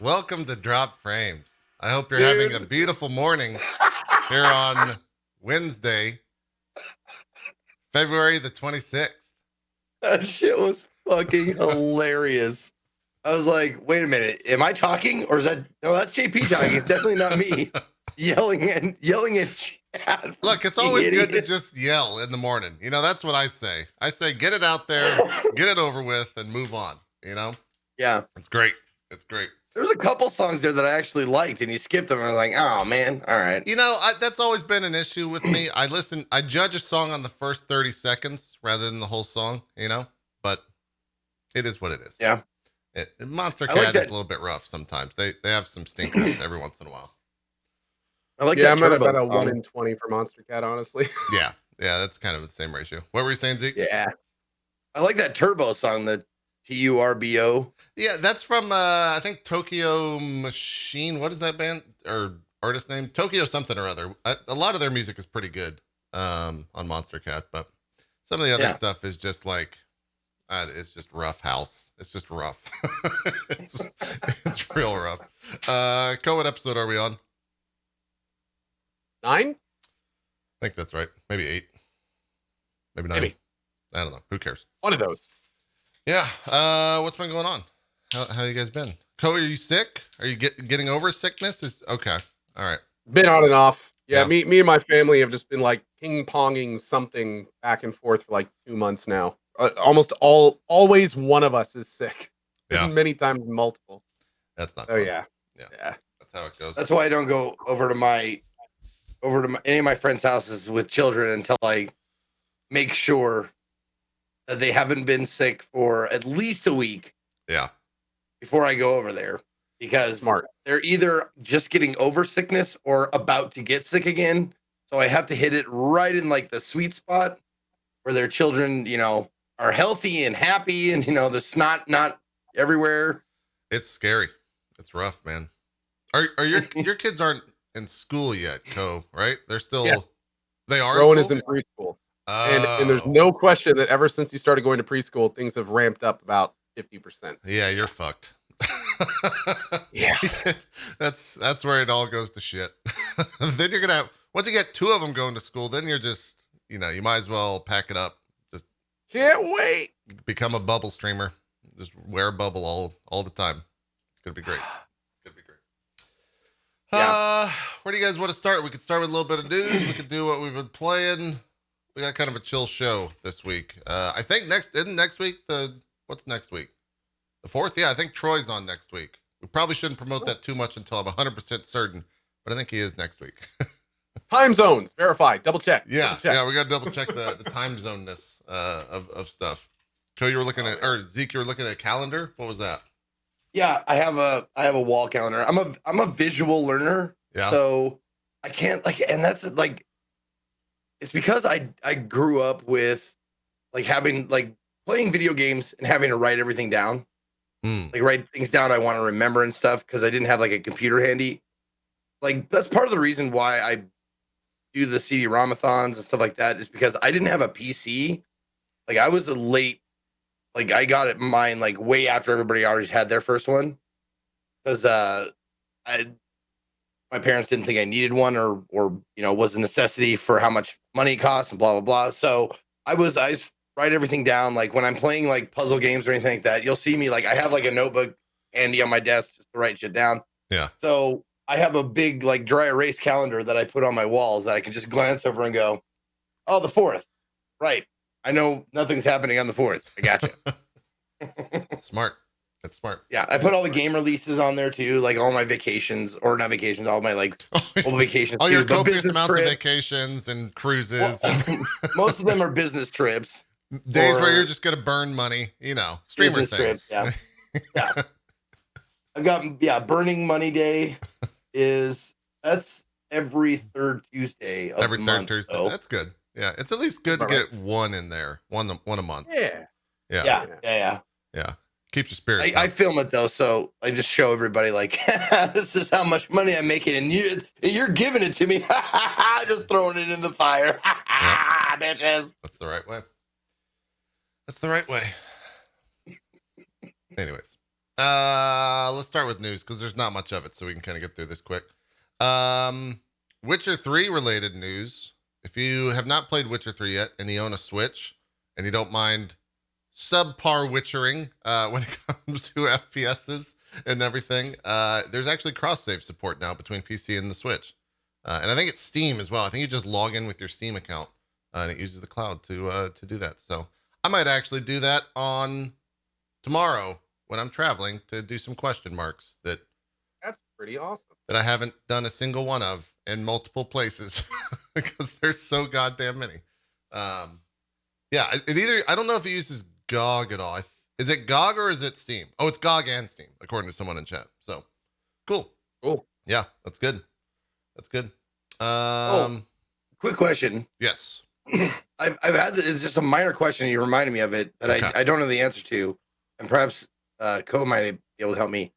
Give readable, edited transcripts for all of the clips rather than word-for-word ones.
Welcome to Drop Frames. I hope you're having a beautiful morning here on Wednesday, February the 26th. That shit was fucking hilarious. I was like, wait a minute, am I talking? Or is that no, that's JP talking. It's definitely not me yelling at chat. Look, it's always good to just yell in the morning. You know, that's what I say. I say get it out there, get it over with, and move on. You know? Yeah. It's great. It's great. There's a couple songs there that I actually liked, and he skipped them. And I was like, oh, man, all right. You know, that's always been an issue with me. I judge a song on the first 30 seconds rather than the whole song, you know? But it is what it is. Yeah. Monster Cat is a little bit rough sometimes. They have some stinkers every once in a while. I like that. I'm at about a 1 in 20 for Monster Cat, honestly. Yeah, that's kind of the same ratio. What were you saying, Zeke? Yeah. I like that Turbo song, the Turbo. Yeah, that's from, I think, Tokyo Machine. What is that band or artist name? Tokyo something or other. A lot of their music is pretty good on Monster Cat, but some of the other stuff is just like, it's just rough house. It's just rough. it's real rough. What episode are we on? 9? I think that's right. Maybe 8. Maybe 9. Maybe. I don't know. Who cares? One of those. Yeah. What's been going on? How you guys been? Are you sick? Are you getting over sickness? Okay. All right. Been on and off. Yeah. Me and my family have just been like ping-ponging something back and forth for like 2 months now. Always one of us is sick. Yeah. Many times multiple. That's not fun. Yeah. That's how it goes. That's why I don't go over to any of my friends' houses with children until I make sure that they haven't been sick for at least a week. Yeah. Before I go over there, because they're either just getting over sickness or about to get sick again. So I have to hit it right in like the sweet spot where their children, you know, are healthy and happy, and you know, the snot not everywhere. It's scary. It's rough, man. Are your kids aren't in school yet, right? They're still they are. Rowan is in preschool. And there's no question that ever since he started going to preschool, things have ramped up about 50%. Yeah, you're fucked. Yeah. That's where it all goes to shit. Then you're gonna once you get 2 of them going to school, then you're just, you know, you might as well pack it up. Just can't wait. Become a bubble streamer. Just wear a bubble all the time. It's gonna be great. Yeah. Where do you guys want to start? We could start with a little bit of news. We could do what we've been playing. We got kind of a chill show this week. I think next week what's next week? The 4th? Yeah, I think Troy's on next week. We probably shouldn't promote that too much until I'm 100% certain, but I think he is next week. Time zones, verified, double check. Yeah, we got to double check the time zoneness of stuff. You were looking at, or Zeke, you were looking at a calendar? What was that? Yeah, I have a wall calendar. I'm a visual learner. Yeah. So I can't and that's like, it's because I grew up with like having like playing video games and having to write everything down. Like write things down I want to remember and stuff because I didn't have like a computer handy. Like that's part of the reason why I do the CD-ROM-a-thons and stuff like that is because I didn't have a PC. Like I was late. Like I got mine like way after everybody already had their first one. Because my parents didn't think I needed one or you know was a necessity for how much money it costs and blah blah blah. So I write everything down. Like when I'm playing like puzzle games or anything like that, you'll see me like I have like a notebook handy on my desk just to write shit down. Yeah. So I have a big like dry erase calendar that I put on my walls that I can just glance over and go, oh, the 4th. Right. I know nothing's happening on the 4th. I gotcha. Smart. That's smart. Yeah. I put all the game releases on there too. Like all my vacations or not vacations, all my like old vacations. All your copious amounts of vacations and cruises. Well, most of them are business trips. Days where you're just going to burn money, you know, streamer things. Trips, yeah. I've got, Burning Money Day that's every third Tuesday of every the third month, Tuesday. so. That's good. Yeah. It's at least good to get one in there, one a month. Yeah. Keeps your spirits I film it though, so I just show everybody like, this is how much money I'm making, and you're giving it to me. Just throwing it in the fire. Bitches. That's the right way. Anyways, Let's start with news because there's not much of it, so we can kind of get through this quick. Witcher 3 related news. If you have not played Witcher 3 yet and you own a Switch and you don't mind subpar witchering when it comes to FPSs and everything, there's actually cross-save support now between PC and the Switch. And I think it's Steam as well. I think you just log in with your Steam account and it uses the cloud to do that. So I might actually do that on tomorrow when I'm traveling to do some question marks that That's pretty awesome. I haven't done a single one of in multiple places because there's so goddamn many. Yeah, I don't know if it uses GOG at all. Is it GOG or is it Steam? Oh, it's GOG and Steam, according to someone in chat. So cool. Yeah, that's good. Quick question. Yes. I've had it's just a minor question. You reminded me of it, but Okay. I don't know the answer to, and perhaps Co might be able to help me.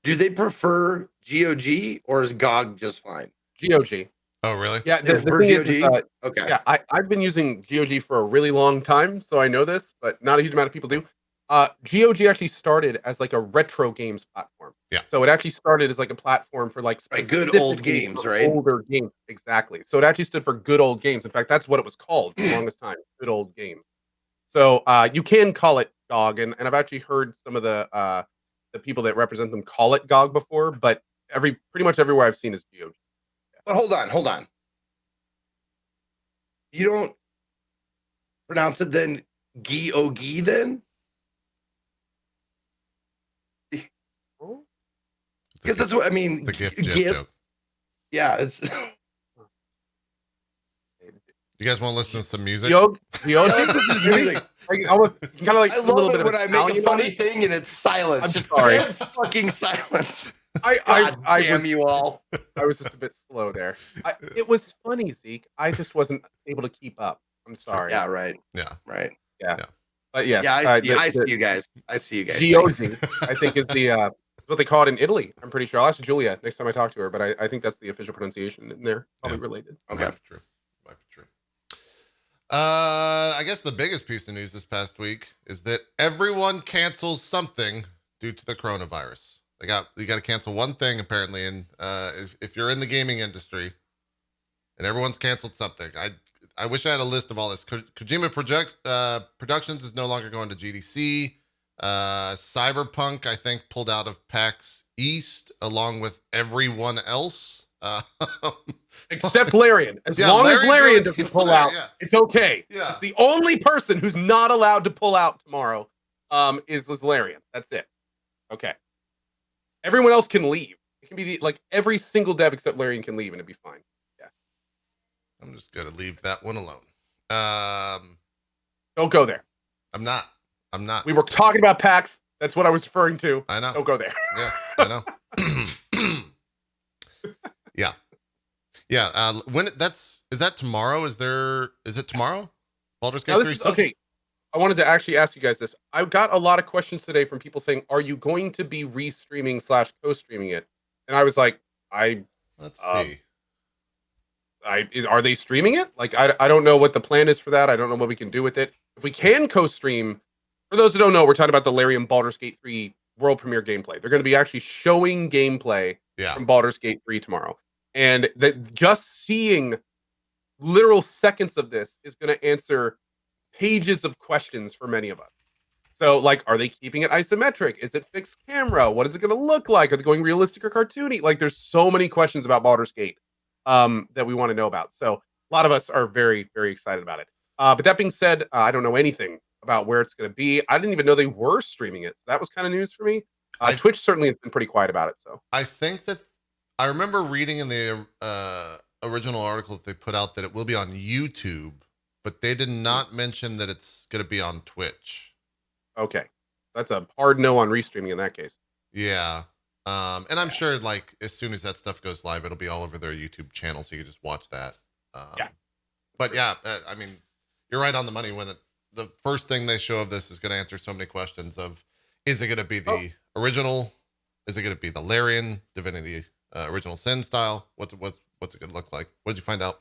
Do they prefer GOG or is GOG just fine? GOG. Oh, really? Yeah, They the prefer thing GOG? is, Okay. yeah, I've been using GOG for a really long time, so I know this, but not a huge amount of people do. GOG actually started as like a retro games platform. Yeah. So it actually started as like a platform for like Right, good old specifically games, for right? older games. Exactly. So it actually stood for good old games. In fact, that's what it was called for the longest time. Good old games. So you can call it GOG, and I've actually heard some of the people that represent them call it GOG before, but pretty much everywhere I've seen is GOG. But hold on. You don't pronounce it then GOG then? Oh. Because that's what I mean. It's a gift GIF. joke. Yeah, it's You guys want to listen to some music? GOG? music. Like, almost, you kind of like I put a little love bit it of when I make a Italian funny on it. thing and it's silence. I'm Just sorry. dead fucking silence. I Damn you all. I was just a bit slow there. It was funny, Zeke. I just wasn't able to keep up. I'm sorry. Yeah, right. Yeah. Right. But yes, Yeah, I see you guys. I see you guys. GOG, I think is the what they call it in Italy. I'm pretty sure. I'll ask Julia next time I talk to her, but I think that's the official pronunciation in there. Probably related. Okay. Might be true. I guess the biggest piece of news this past week is that everyone cancels something due to the coronavirus. You got to cancel one thing apparently, and if you're in the gaming industry, and everyone's canceled something. I wish I had a list of all this. Kojima Productions is no longer going to GDC. Cyberpunk, I think, pulled out of PAX East along with everyone else. Except Larian. As Yeah, long as Larian's Larian really doesn't people pull there, out, yeah. it's okay. Yeah. It's the only person who's not allowed to pull out tomorrow is Larian. That's it. Okay. Everyone else can leave. It can be like every single dev except Larian can leave and it'd be fine. Yeah. I'm just gonna leave that one alone. Don't go there. I'm not. We were talking about PAX. That's what I was referring to. I know. Don't go there. Yeah, I know. Yeah. Is that tomorrow? Is it tomorrow? Baldur's Gate 3 stuff? Okay. I wanted to actually ask you guys this. I got a lot of questions today from people saying, "Are you going to be restreaming / co-streaming it?" And I was like, Let's see. Are they streaming it? Like, I don't know what the plan is for that. I don't know what we can do with it. If we can co-stream, for those who don't know, we're talking about the Larian Baldur's Gate 3 world premiere gameplay. They're going to be actually showing gameplay from Baldur's Gate 3 tomorrow. And that just seeing literal seconds of this is going to answer pages of questions for many of us. So, like, are they keeping it isometric? Is it fixed camera? What is it going to look like? Are they going realistic or cartoony? Like, there's so many questions about Baldur's Gate that we want to know about. So, a lot of us are very, very excited about it. But that being said, I don't know anything about where it's going to be. I didn't even know they were streaming it. So that was kind of news for me. Twitch certainly has been pretty quiet about it. So I think that I remember reading in the original article that they put out that it will be on YouTube, but they did not mention that it's going to be on Twitch. Okay. That's a hard no on restreaming in that case. Yeah. And I'm sure like as soon as that stuff goes live, it'll be all over their YouTube channel. So you can just watch that. But yeah, I mean, you're right on the money when the first thing they show of this is going to answer so many questions of, is it going to be the original? Is it going to be the Larian Divinity original Sin style? What's it going to look like? What did you find out?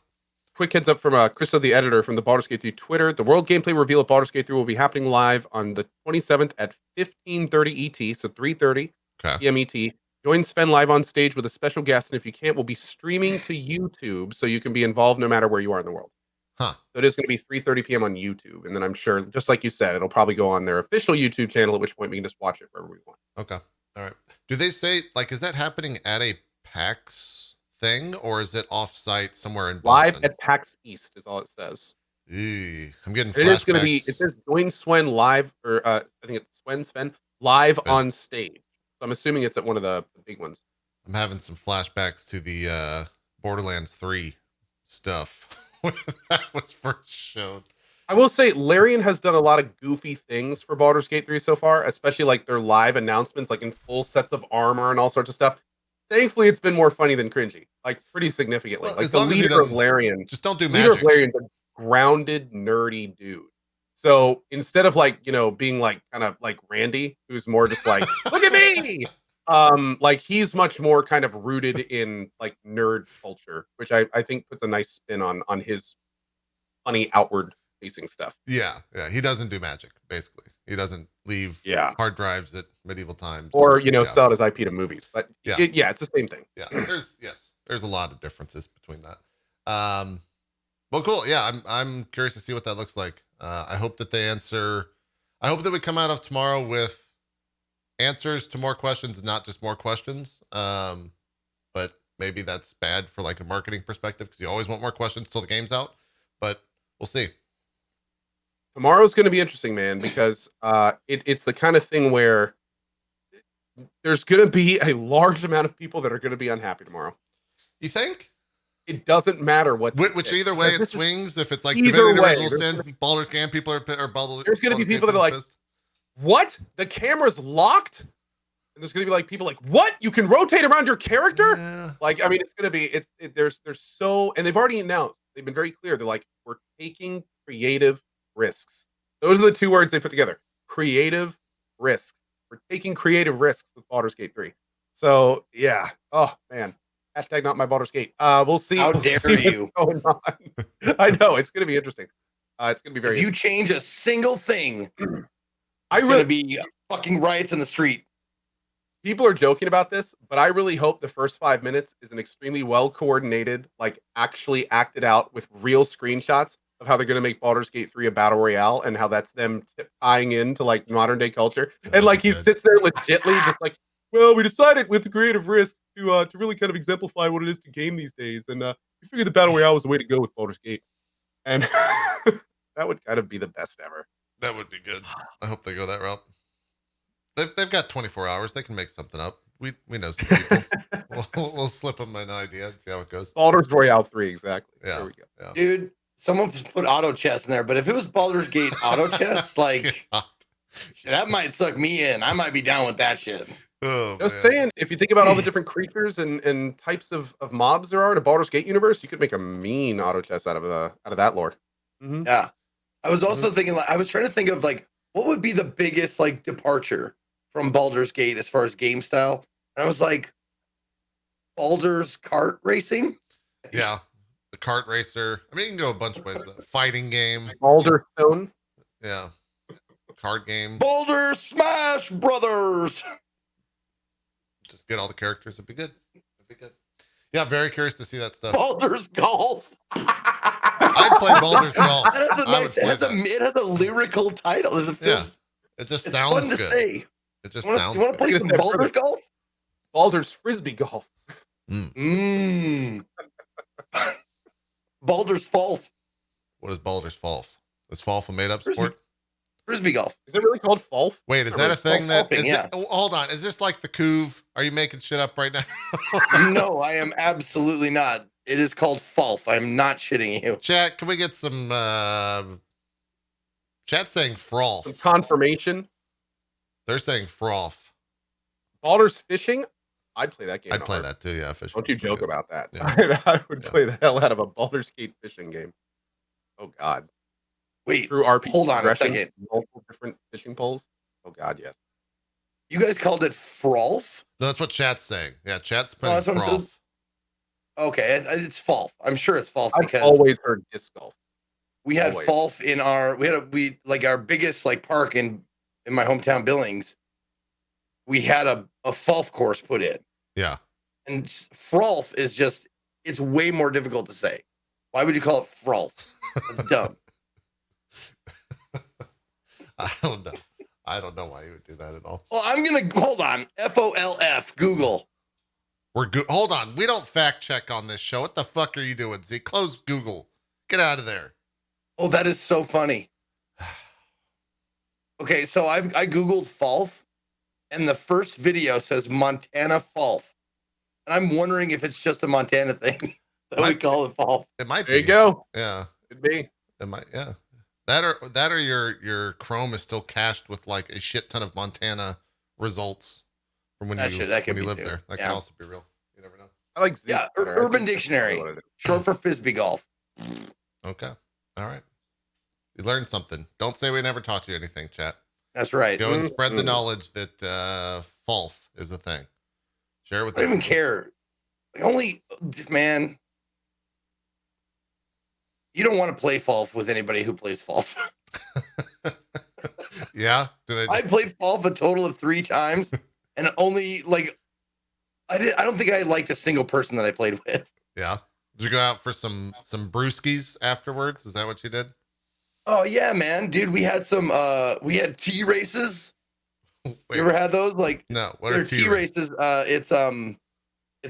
quick heads up from Crystal, the editor from the Baldur's Gate 3 Twitter. The world gameplay reveal of Baldur's Gate 3 will be happening live on the 27th at 15:30 ET, so 3:30 p.m. ET. Join Sven live on stage with a special guest, and if you can't, we'll be streaming to YouTube, so you can be involved no matter where you are in the world. Huh. So it is going to be 3:30 p.m. on YouTube, and then I'm sure, just like you said, it'll probably go on their official YouTube channel, at which point we can just watch it wherever we want. Okay. All right. Do they say, like, is that happening at a PAX thing, or is it off-site somewhere in Boston? Live at PAX East is all it says. Eee, I'm getting It is going to flashbacks. be, it says join Sven live, or I think it's Sven live on stage. So I'm assuming it's at one of the big ones. I'm having some flashbacks to the Borderlands 3 stuff when that was first shown. I will say Larian has done a lot of goofy things for Baldur's Gate 3 so far, especially like their live announcements, like in full sets of armor and all sorts of stuff. Thankfully, it's been more funny than cringy, like pretty significantly. Well, like as the long as he leader of doesn't- Larian, Just don't do leader of magic. Larian's a grounded, nerdy dude. So instead of like, you know, being like kind of like Randy, who's more just like, look at me. Like he's much more kind of rooted in like nerd culture, which I think puts a nice spin on his funny outward facing stuff. Yeah. He doesn't do magic, basically. He doesn't leave hard drives at medieval times. Or, you know, sell it as IP to movies. But it's the same thing. Yeah. There's a lot of differences between that. Well, cool. Yeah, I'm curious to see what that looks like. I hope that they answer. I hope that we come out of tomorrow with answers to more questions and not just more questions. But maybe that's bad for like a marketing perspective because you always want more questions till the game's out. But we'll see. Tomorrow's going to be interesting, man, because it's the kind of thing where there's going to be a large amount of people that are going to be unhappy tomorrow. You think? It doesn't matter what. Which either way it swings. If it's like either Divinity way, Original Sin, Baldur's Gate, people are Baldur. There's going to be people that are like, "What? The camera's locked?" And there's going to be like people like, "What? You can rotate around your character?" Yeah. Like, I mean, it's going to be there's so, and they've already announced. They've been very clear. They're like, "We're taking creative risks." Those are the two words they put together. Creative risks. We're taking creative risks with Baldur's Gate 3. So yeah. Oh man. Hashtag not my Baldur's Gate. We'll see. How we'll dare see you? what's going on. I know it's going to be interesting. It's going to be very. If you change a single thing, I going to be fucking riots in the street. People are joking about this, but I really hope the first 5 minutes is an extremely well coordinated, like actually acted out with real screenshots of how they're going to make Baldur's Gate 3 a battle royale and how that's them tying into like modern day culture. And like he sits there legitly just like, well, we decided with the creative risks to really kind of exemplify what it is to game these days. And we figured the battle royale was the way to go with Baldur's Gate. And that would kind of be the best ever. That would be good. I hope they go that route. They've got 24 hours. They can make something up. We know some people. we'll slip them an idea and see how it goes. Baldur's Royale 3, exactly. Yeah. There we go. Yeah. Dude, someone put auto chess in there, but if it was Baldur's Gate auto chess, like that might suck me in. I might be down with that shit. Oh, Just man. saying, if you think about all the different creatures and types of mobs there are in a Baldur's Gate universe, you could make a mean auto chess out of that lore. Mm-hmm. Yeah. I was also thinking, like, I was trying to think of like what would be the biggest like departure from Baldur's Gate as far as game style. And I was like, Baldur's kart racing. Yeah. The kart racer. I mean, you can go a bunch of ways. The fighting game. Baldur Stone. Yeah. Card game. Baldur Smash Brothers. Just get all the characters. It'd be good. Yeah, very curious to see that stuff. Baldur's Golf. I'd play Baldur's Golf. It has a lyrical title. It just it's sounds fun to good. say. It just You sounds want to good. play some Baldur's Golf? Baldur's Frisbee Golf. Baldur's Falf. What is Baldur's Falf? Is Falf a made up sport? Frisbee golf. Is it really called Falf? Wait, is that a thing that is yeah. hold on. Is this like the Couve? Are you making shit up right now? No, I am absolutely not. It is called Falf. I'm not shitting you. Chat, can we get some chat saying Frolf? Some confirmation. They're saying Froth. Baldur's Fishing? I'd play that game. I'd play that too, yeah. Fishing. Don't you joke about that. Yeah. I would play the hell out of a Baldur's Gate fishing game. Oh God. Wait, Through RPG hold on a progression, second. multiple different fishing poles. Oh God, yes. You guys called it Frolf? No, that's what chat's saying. Yeah, chat's Oh, playing that's what I'm Froth. Okay, it's Falf. I'm sure it's Falf I've because always heard disc golf. we had always. Falf in our our biggest like park in my hometown Billings. We had a Falf course put in. Yeah. And Frolf is just, it's way more difficult to say. Why would you call it Frolf? That's dumb. I don't know. I don't know why you would do that at all. Well, I'm going to, hold on. FOLF, Google. Hold on. We don't fact check on this show. What the fuck are you doing, Z? Close Google. Get out of there. Oh, that is so funny. Okay, so I Googled Falf, and the first video says Montana Falf. And I'm wondering if it's just a Montana thing that we call it Falf. It might be. There you go. Yeah. Could be. It might, yeah. That or your Chrome is still cached with like a shit ton of Montana results from when you lived there. That can also be real. You never know. I like Z. Urban Dictionary, short for Frisbee golf. Okay. All right. You learned something. Don't say we never taught you anything, chat. That's right. Go and spread the knowledge that Falf is a thing. Share it with I don't even care. Man, you don't want to play Falf with anybody who plays Falf. Yeah? I played Falf a total of 3 times, and only I don't think I liked a single person that I played with. Yeah. Did you go out for some brewskis afterwards? Is that what you did? Oh yeah, man, dude. We had we had tea races. Wait, you ever had those? No. What are tea races? It's a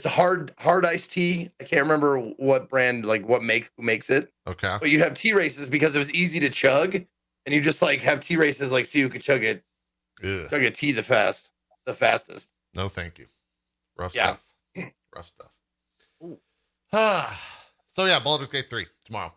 hard iced tea. I can't remember what brand, who makes it. Okay. But you'd have tea races because it was easy to chug, and you just have tea races so you could chug a tea the fastest. No, thank you. Rough Yeah. stuff. Rough stuff. So yeah, Baldur's Gate 3 tomorrow.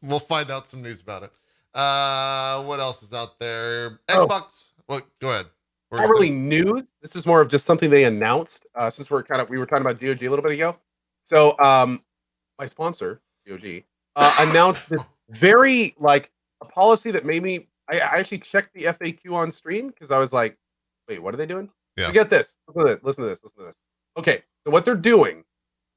We'll find out some news about it. What else is out there? Xbox. Well, go ahead. Not really news. This is more of just something they announced. Since we were talking about GOG a little bit ago. So my sponsor, GOG, announced this very a policy that made me. I actually checked the FAQ on stream because I was like, wait, what are they doing? Yeah. Forget this. Listen to this. Okay, so what they're doing.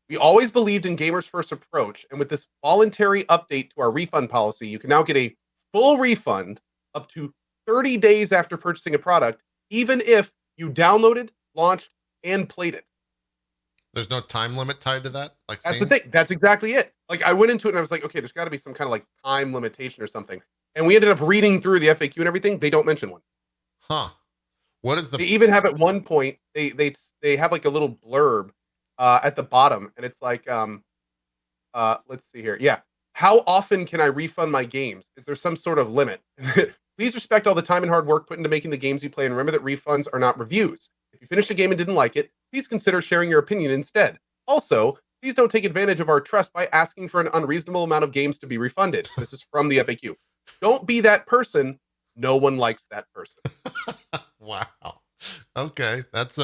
We always believed in gamers first approach, and with this voluntary update to our refund policy, you can now get a full refund up to 30 days after purchasing a product, even if you downloaded, launched, and played it. There's no time limit tied to that? That's the thing. That's exactly it. I went into it and I was like, okay, there's got to be some kind of time limitation or something. And we ended up reading through the FAQ and everything. They don't mention one. Huh. What is the... They even have at one point, they have a little blurb at the bottom, and it's let's see here. Yeah. How often can I refund my games? Is there some sort of limit? Please respect all the time and hard work put into making the games you play, and remember that refunds are not reviews. If you finished a game and didn't like it, please consider sharing your opinion instead. Also, please don't take advantage of our trust by asking for an unreasonable amount of games to be refunded. This is from the FAQ. Don't be that person. No one likes that person. Wow. Okay. That's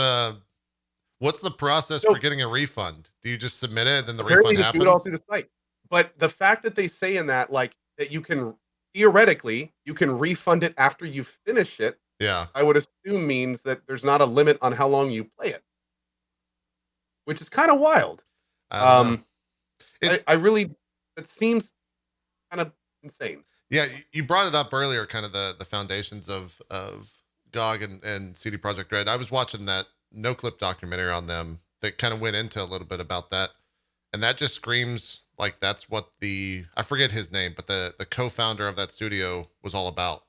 what's the process for getting a refund? Do you just submit it and then the refund happens? Do it all through the site. But the fact that they say in that, that you can theoretically you can refund it after you finish it. Yeah. I would assume means that there's not a limit on how long you play it, which is kind of wild. I really, it seems kind of insane. Yeah, you brought it up earlier, kind of the foundations of GOG and CD Projekt Red. I was watching that no-clip documentary on them that kind of went into a little bit about that, and that just screams like that's what I forget his name, but the co-founder of that studio was all about,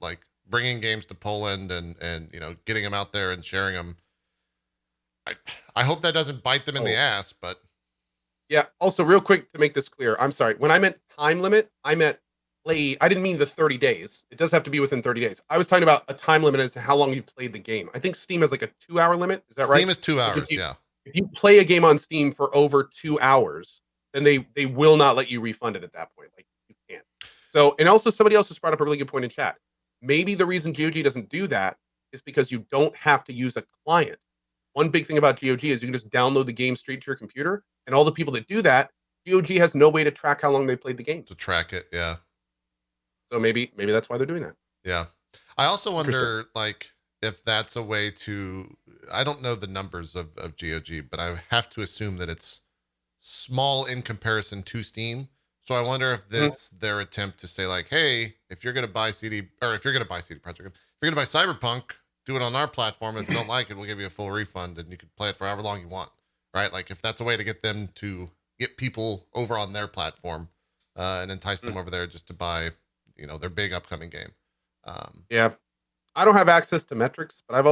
bringing games to Poland and getting them out there and sharing them. I hope that doesn't bite them in the ass, but yeah. Also, real quick to make this clear, I'm sorry. When I meant time limit, I meant play. I didn't mean the 30 days. It does have to be within 30 days. I was talking about a time limit as to how long you played the game. I think Steam has a 2-hour limit. Is that right? Steam is 2 hours. Yeah. If you play a game on Steam for over 2 hours, then they will not let you refund it at that point. You can't. So, and also somebody else just brought up a really good point in chat. Maybe the reason GOG doesn't do that is because you don't have to use a client. One big thing about GOG is you can just download the game straight to your computer, and all the people that do that, GOG has no way to track how long they played the game. To track it, yeah. So maybe that's why they're doing that. Yeah. I also wonder, if that's a way to... I don't know the numbers of GOG, but I have to assume that it's small in comparison to Steam. So I wonder if that's their attempt to say like, hey, if you're going to buy CD Projekt, if you're going to buy Cyberpunk, do it on our platform. If you don't like it, we'll give you a full refund and you can play it for however long you want. Right? Like if that's a way to get them to get people over on their platform and entice them over there just to buy, their big upcoming game. Yeah. I don't have access to metrics, but I've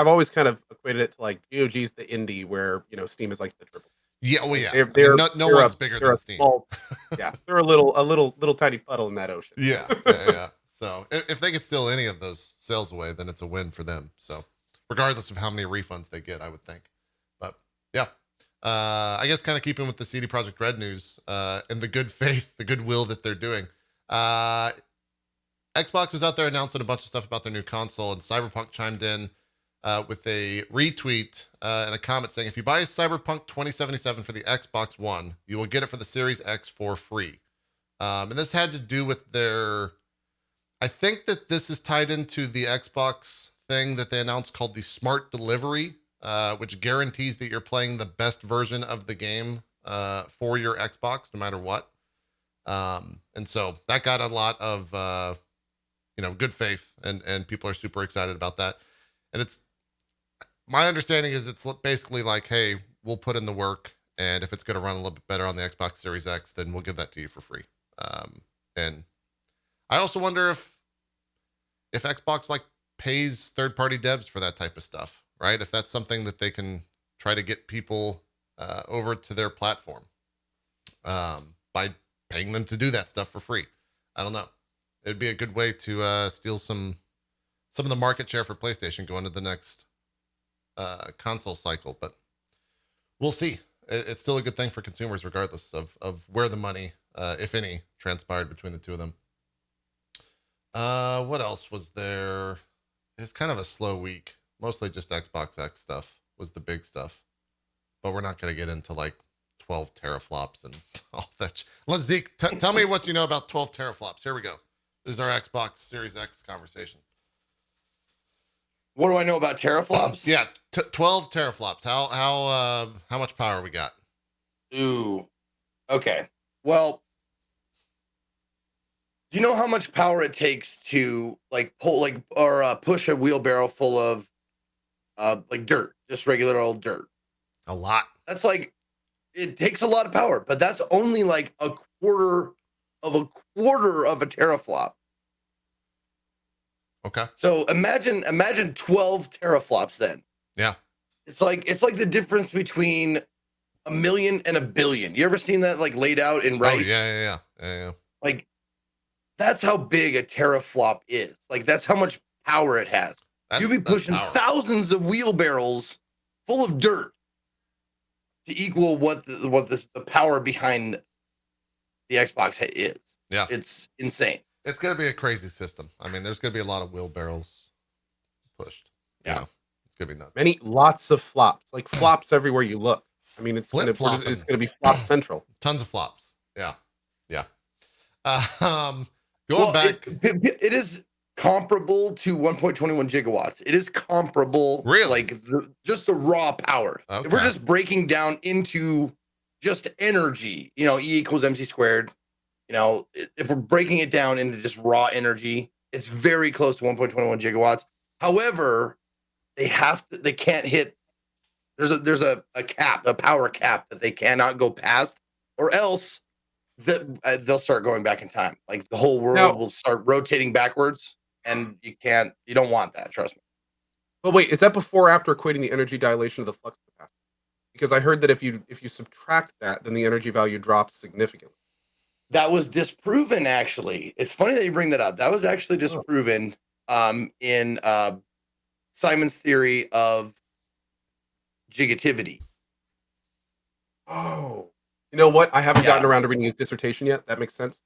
always kind of equated it to like GOG's the indie where, Steam is like the triple. Yeah, well, yeah. No they're one's bigger than Steam. Yeah, they're a little tiny puddle in that ocean. Yeah. So if they could steal any of those sales away, then it's a win for them. So regardless of how many refunds they get, I would think. But yeah, I guess kind of keeping with the CD Projekt Red news and the good faith, the goodwill that they're doing. Xbox was out there announcing a bunch of stuff about their new console, and Cyberpunk chimed in with a retweet and a comment saying, if you buy Cyberpunk 2077 for the Xbox One, you will get it for the Series X for free. And this had to do with I think that this is tied into the Xbox thing that they announced called the Smart Delivery, which guarantees that you're playing the best version of the game for your Xbox, no matter what. And so that got a lot of, good faith, and people are super excited about that. And my understanding is it's basically like, hey, we'll put in the work, and if it's going to run a little bit better on the Xbox Series X, then we'll give that to you for free. And I also wonder if Xbox like pays third-party devs for that type of stuff, right? If that's something that they can try to get people over to their platform by paying them to do that stuff for free. I don't know. It'd be a good way to steal some of the market share for PlayStation going to the next console cycle, but we'll see. It's still a good thing for consumers, regardless of where the money, if any, transpired between the two of them. What else was there? It's kind of a slow week. Mostly just Xbox X stuff was the big stuff, but we're not going to get into like 12 teraflops and all that. Let's Zeke, tell me what you know about 12 teraflops. Here we go. This is our Xbox Series X conversation. What do I know about teraflops? Yeah, 12 teraflops. How much power we got? Ooh. Okay. Well, do you know how much power it takes to like pull or push a wheelbarrow full of like dirt, just regular old dirt? A lot. That's like, it takes a lot of power, but that's only like a quarter of a teraflop. Okay. So imagine 12 teraflops then. Yeah. It's like the difference between a million and a billion. You ever seen that like laid out in rice? Oh, yeah. Like that's how big a teraflop is. Like that's how much power it has. You'd be pushing thousands of wheelbarrows full of dirt to equal what the power behind the Xbox is. Yeah. It's insane. It's going to be a crazy system. I mean, there's going to be a lot of wheelbarrows pushed. Yeah. It's going to be nuts. Lots of flops, like flops everywhere you look. I mean, it's going to be flop central. Tons of flops. Yeah. Going back. It is comparable to 1.21 gigawatts. It is comparable. Really? Like just the raw power. Okay. If we're just breaking down into just energy, E equals MC squared. If we're breaking it down into just raw energy, it's very close to 1.21 gigawatts. However, they can't hit. There's a cap, a power cap that they cannot go past, or else they'll start going back in time. Like the whole world will start rotating backwards, and you don't want that. Trust me. But wait, is that before or after equating the energy dilation of the flux capacity? Because I heard that if you subtract that, then the energy value drops significantly. That was disproven, actually. It's funny that you bring that up. That was actually disproven in Simon's theory of gigativity. Oh. You know what? I haven't gotten around to reading his dissertation yet. That makes sense.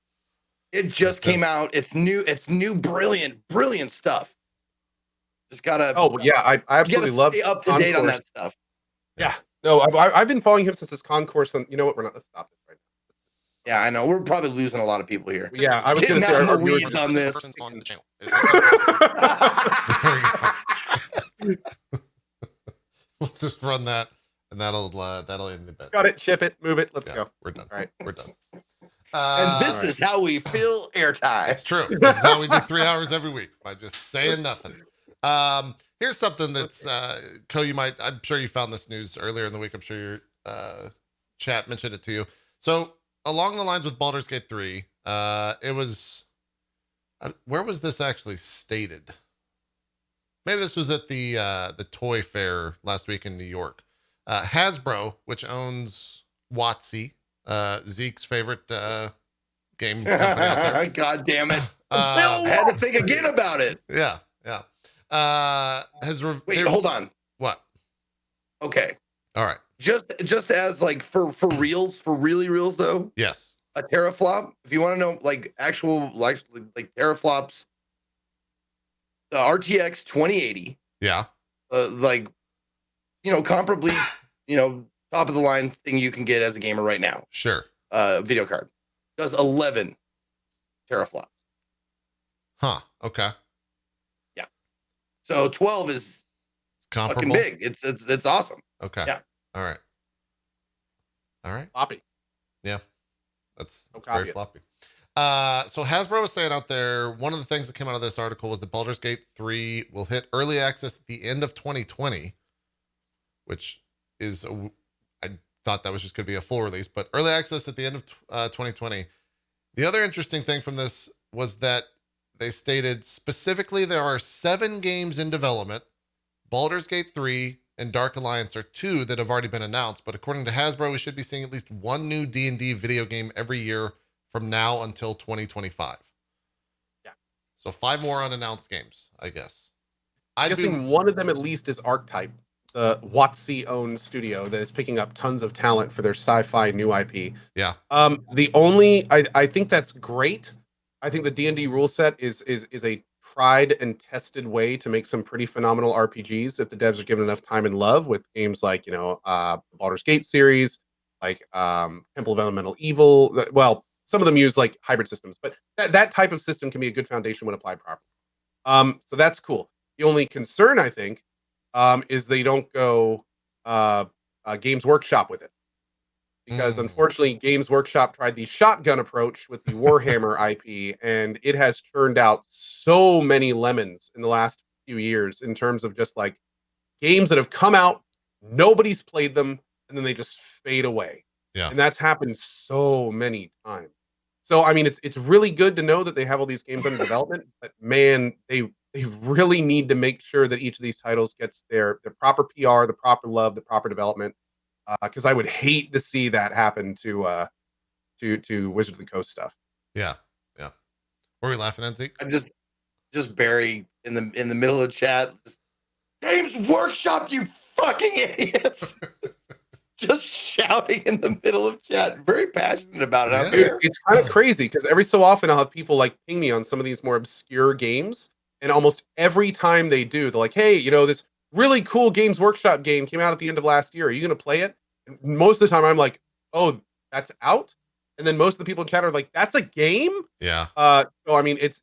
It just came out. It's new, brilliant stuff. Just gotta. Oh, yeah. I absolutely love stay up to date on that stuff. Yeah. No, I've been following him since his concourse. And you know what? Let's stop this right now. Yeah, I know. We're probably losing a lot of people here. Yeah, I was going to say our weeds on this. On the channel. We'll just run that and that'll end the bet. Got it. Ship it. Move it. Let's Yeah, go. we're done. All right. We're done. And this Alright. is how we fill airtime. It's true. This is how we do 3 hours every week, by just saying nothing. Here's something that's Co, I'm sure you found this news earlier in the week. I'm sure your chat mentioned it to you. So along the lines with Baldur's Gate 3, it was where was this actually stated? Maybe this was at the toy fair last week in New York. Hasbro, which owns WotC, Zeke's favorite game company out there. God damn it. Uh, I had to think again about it. yeah. Wait, hold on. What? Okay. All right. Just as like for reals, for really reals though, Yes. a teraflop, if you want to know like actual like teraflops, the RTX 2080, Yeah. like, you know, comparably, you know, top of the line thing you can get as a gamer right now. Sure. Video card does 11 teraflops. Huh. Okay. Yeah. So 12 is Comparable. fucking big. It's awesome. Okay. Yeah. All right. Floppy. That's No very copy. floppy. So Hasbro was saying out there, one of the things that came out of this article was that Baldur's Gate 3 will hit early access at the end of 2020, which is, I thought that was just going to be a full release, but early access at the end of 2020. The other interesting thing from this was that they stated specifically there are 7 games in development. Baldur's Gate 3 and Dark Alliance are 2 that have already been announced, but according to Hasbro, we should be seeing at least 1 new D&D video game every year from now until 2025. Yeah. So 5 more unannounced games, I guess. I'm guessing one of them at least is Archetype, the WotC-owned studio that is picking up tons of talent for their sci-fi new IP. Yeah. I think that's great. I think the D&D rule set is a tried and tested way to make some pretty phenomenal RPGs if the devs are given enough time and love with games like, you know, Baldur's Gate series, like Temple of Elemental Evil. Well, some of them use like hybrid systems, but that type of system can be a good foundation when applied properly. So that's cool. The only concern, I think, is they don't go Games Workshop with it. Because unfortunately, Games Workshop tried the shotgun approach with the Warhammer IP, and it has turned out so many lemons in the last few years in terms of just like games that have come out, nobody's played them, and then they just fade away. Yeah. And that's happened so many times. So I mean, it's really good to know that they have all these games under development, but man, they really need to make sure that each of these titles gets their proper PR, the proper love, the proper development. Because I would hate to see that happen to Wizard of the Coast stuff. Yeah. What were we laughing at, Zeke? I'm just Barry in the middle of the chat. Games Workshop, you fucking idiots! Just shouting in the middle of chat. Very passionate about it out there. It's kind of crazy because every so often I'll have people like ping me on some of these more obscure games, and almost every time they do, they're like, "Hey, you know, this really cool Games Workshop game came out at the end of last year. Are you going to play it?" And most of the time I'm like, "Oh, that's out." And then most of the people in chat are like, "That's a game?" Yeah. So I mean, it's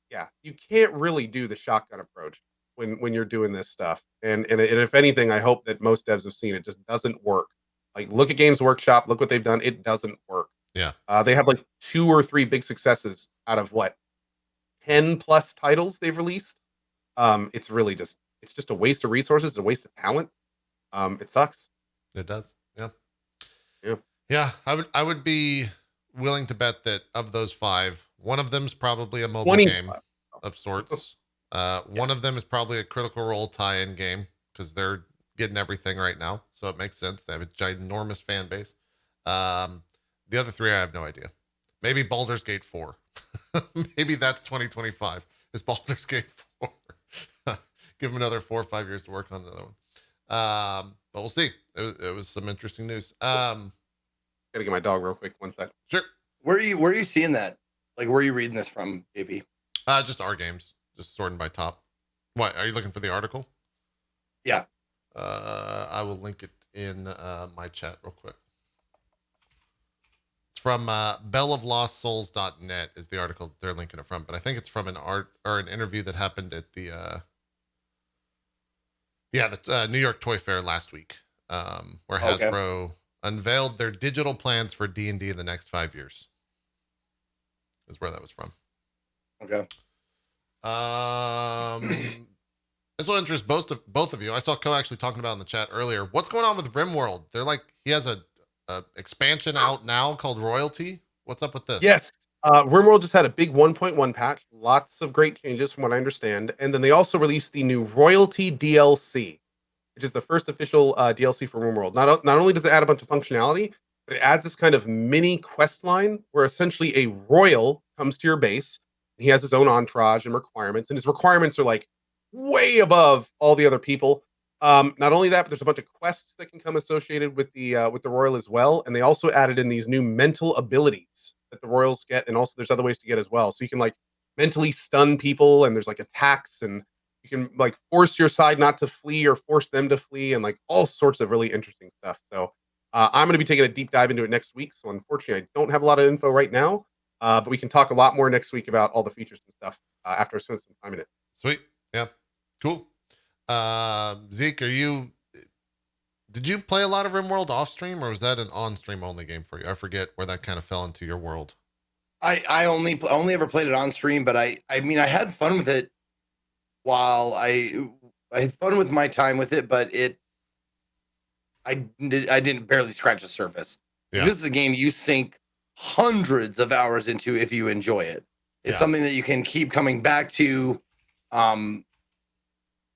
yeah, you can't really do the shotgun approach when you're doing this stuff. And if anything, I hope that most devs have seen it just doesn't work. Like, look at Games Workshop, look what they've done. It doesn't work. Yeah. They have like 2 or 3 big successes out of what 10 plus titles they've released. It's really just a waste of resources, a waste of talent. It sucks. It does. Yeah. Yeah. Yeah. I would be willing to bet that of those 5, one of them's probably a mobile game of sorts. One of them is probably a Critical Role tie-in game because they're getting everything right now. So it makes sense. They have a ginormous fan base. The other 3, I have no idea. Maybe Baldur's Gate 4. Maybe that's 2025 is Baldur's Gate 4. Give them another 4 or 5 years to work on another one. But we'll see. It was some interesting news. Gotta get my dog real quick. One sec. Sure. Where are you seeing that? Like, where are you reading this from, JP? Just our games, just sorting by top. What are you looking for the article? Yeah. I will link it in my chat real quick. It's from belloflostsouls.net is the article that they're linking it from, but I think it's from an interview that happened at the New York Toy Fair last week. where Okay. Hasbro unveiled their digital plans for D&D in the next 5 years. Is where that was from. Okay. This will interest both of you. I saw Ko actually talking about in the chat earlier. What's going on with Rimworld? They're like, he has a expansion out now called Royalty. What's up with this? Yes. Rimworld just had a big 1.1 patch. Lots of great changes from what I understand. And then they also released the new Royalty DLC, which is the first official DLC for Rimworld. Not only does it add a bunch of functionality, but it adds this kind of mini quest line where essentially a royal comes to your base. He has his own entourage and requirements, and his requirements are like way above all the other people. Not only that, but there's a bunch of quests that can come associated with the royal as well. And they also added in these new mental abilities that the royals get, and also there's other ways to get as well. So you can like mentally stun people, and there's like attacks, and you can like force your side not to flee or force them to flee, and like all sorts of really interesting stuff. So I'm going to be taking a deep dive into it next week. So unfortunately, I don't have a lot of info right now, but we can talk a lot more next week about all the features and stuff after I spend some time in it. Sweet. Yeah. Cool. Zeke, did you play a lot of Rimworld off stream, or was that an on stream only game for you? I forget where that kind of fell into your world. I only ever played it on stream, but I mean, I had fun with it while I had fun with my time with it, but I didn't barely scratch the surface. Yeah. This is a game you sink hundreds of hours into if you enjoy it. It's something that you can keep coming back to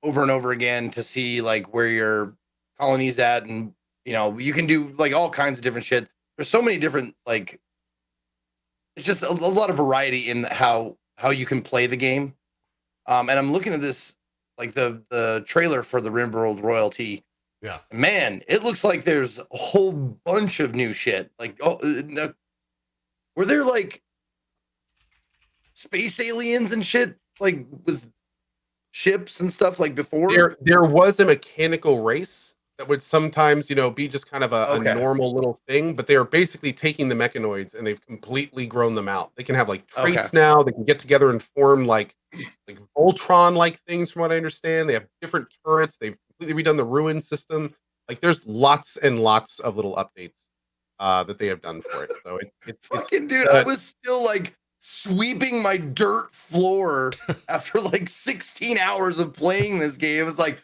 over and over again to see like where your colony's at, and you can do like all kinds of different shit. There's so many different like, it's just a lot of variety in how you can play the game. And I'm looking at this like the trailer for the Rimworld Royalty. Yeah, man, it looks like there's a whole bunch of new shit. Like, were there like space aliens and shit like with ships and stuff like before? There was a mechanical race that would sometimes, be just kind of a normal little thing, but they are basically taking the mechanoids and they've completely grown them out. They can have like traits now. They can get together and form like Voltron-like things, from what I understand. They have different turrets. They've completely redone the ruin system. Like, there's lots and lots of little updates that they have done for it. So it's fucking dude. I was still like sweeping my dirt floor after like 16 hours of playing this game. It was like,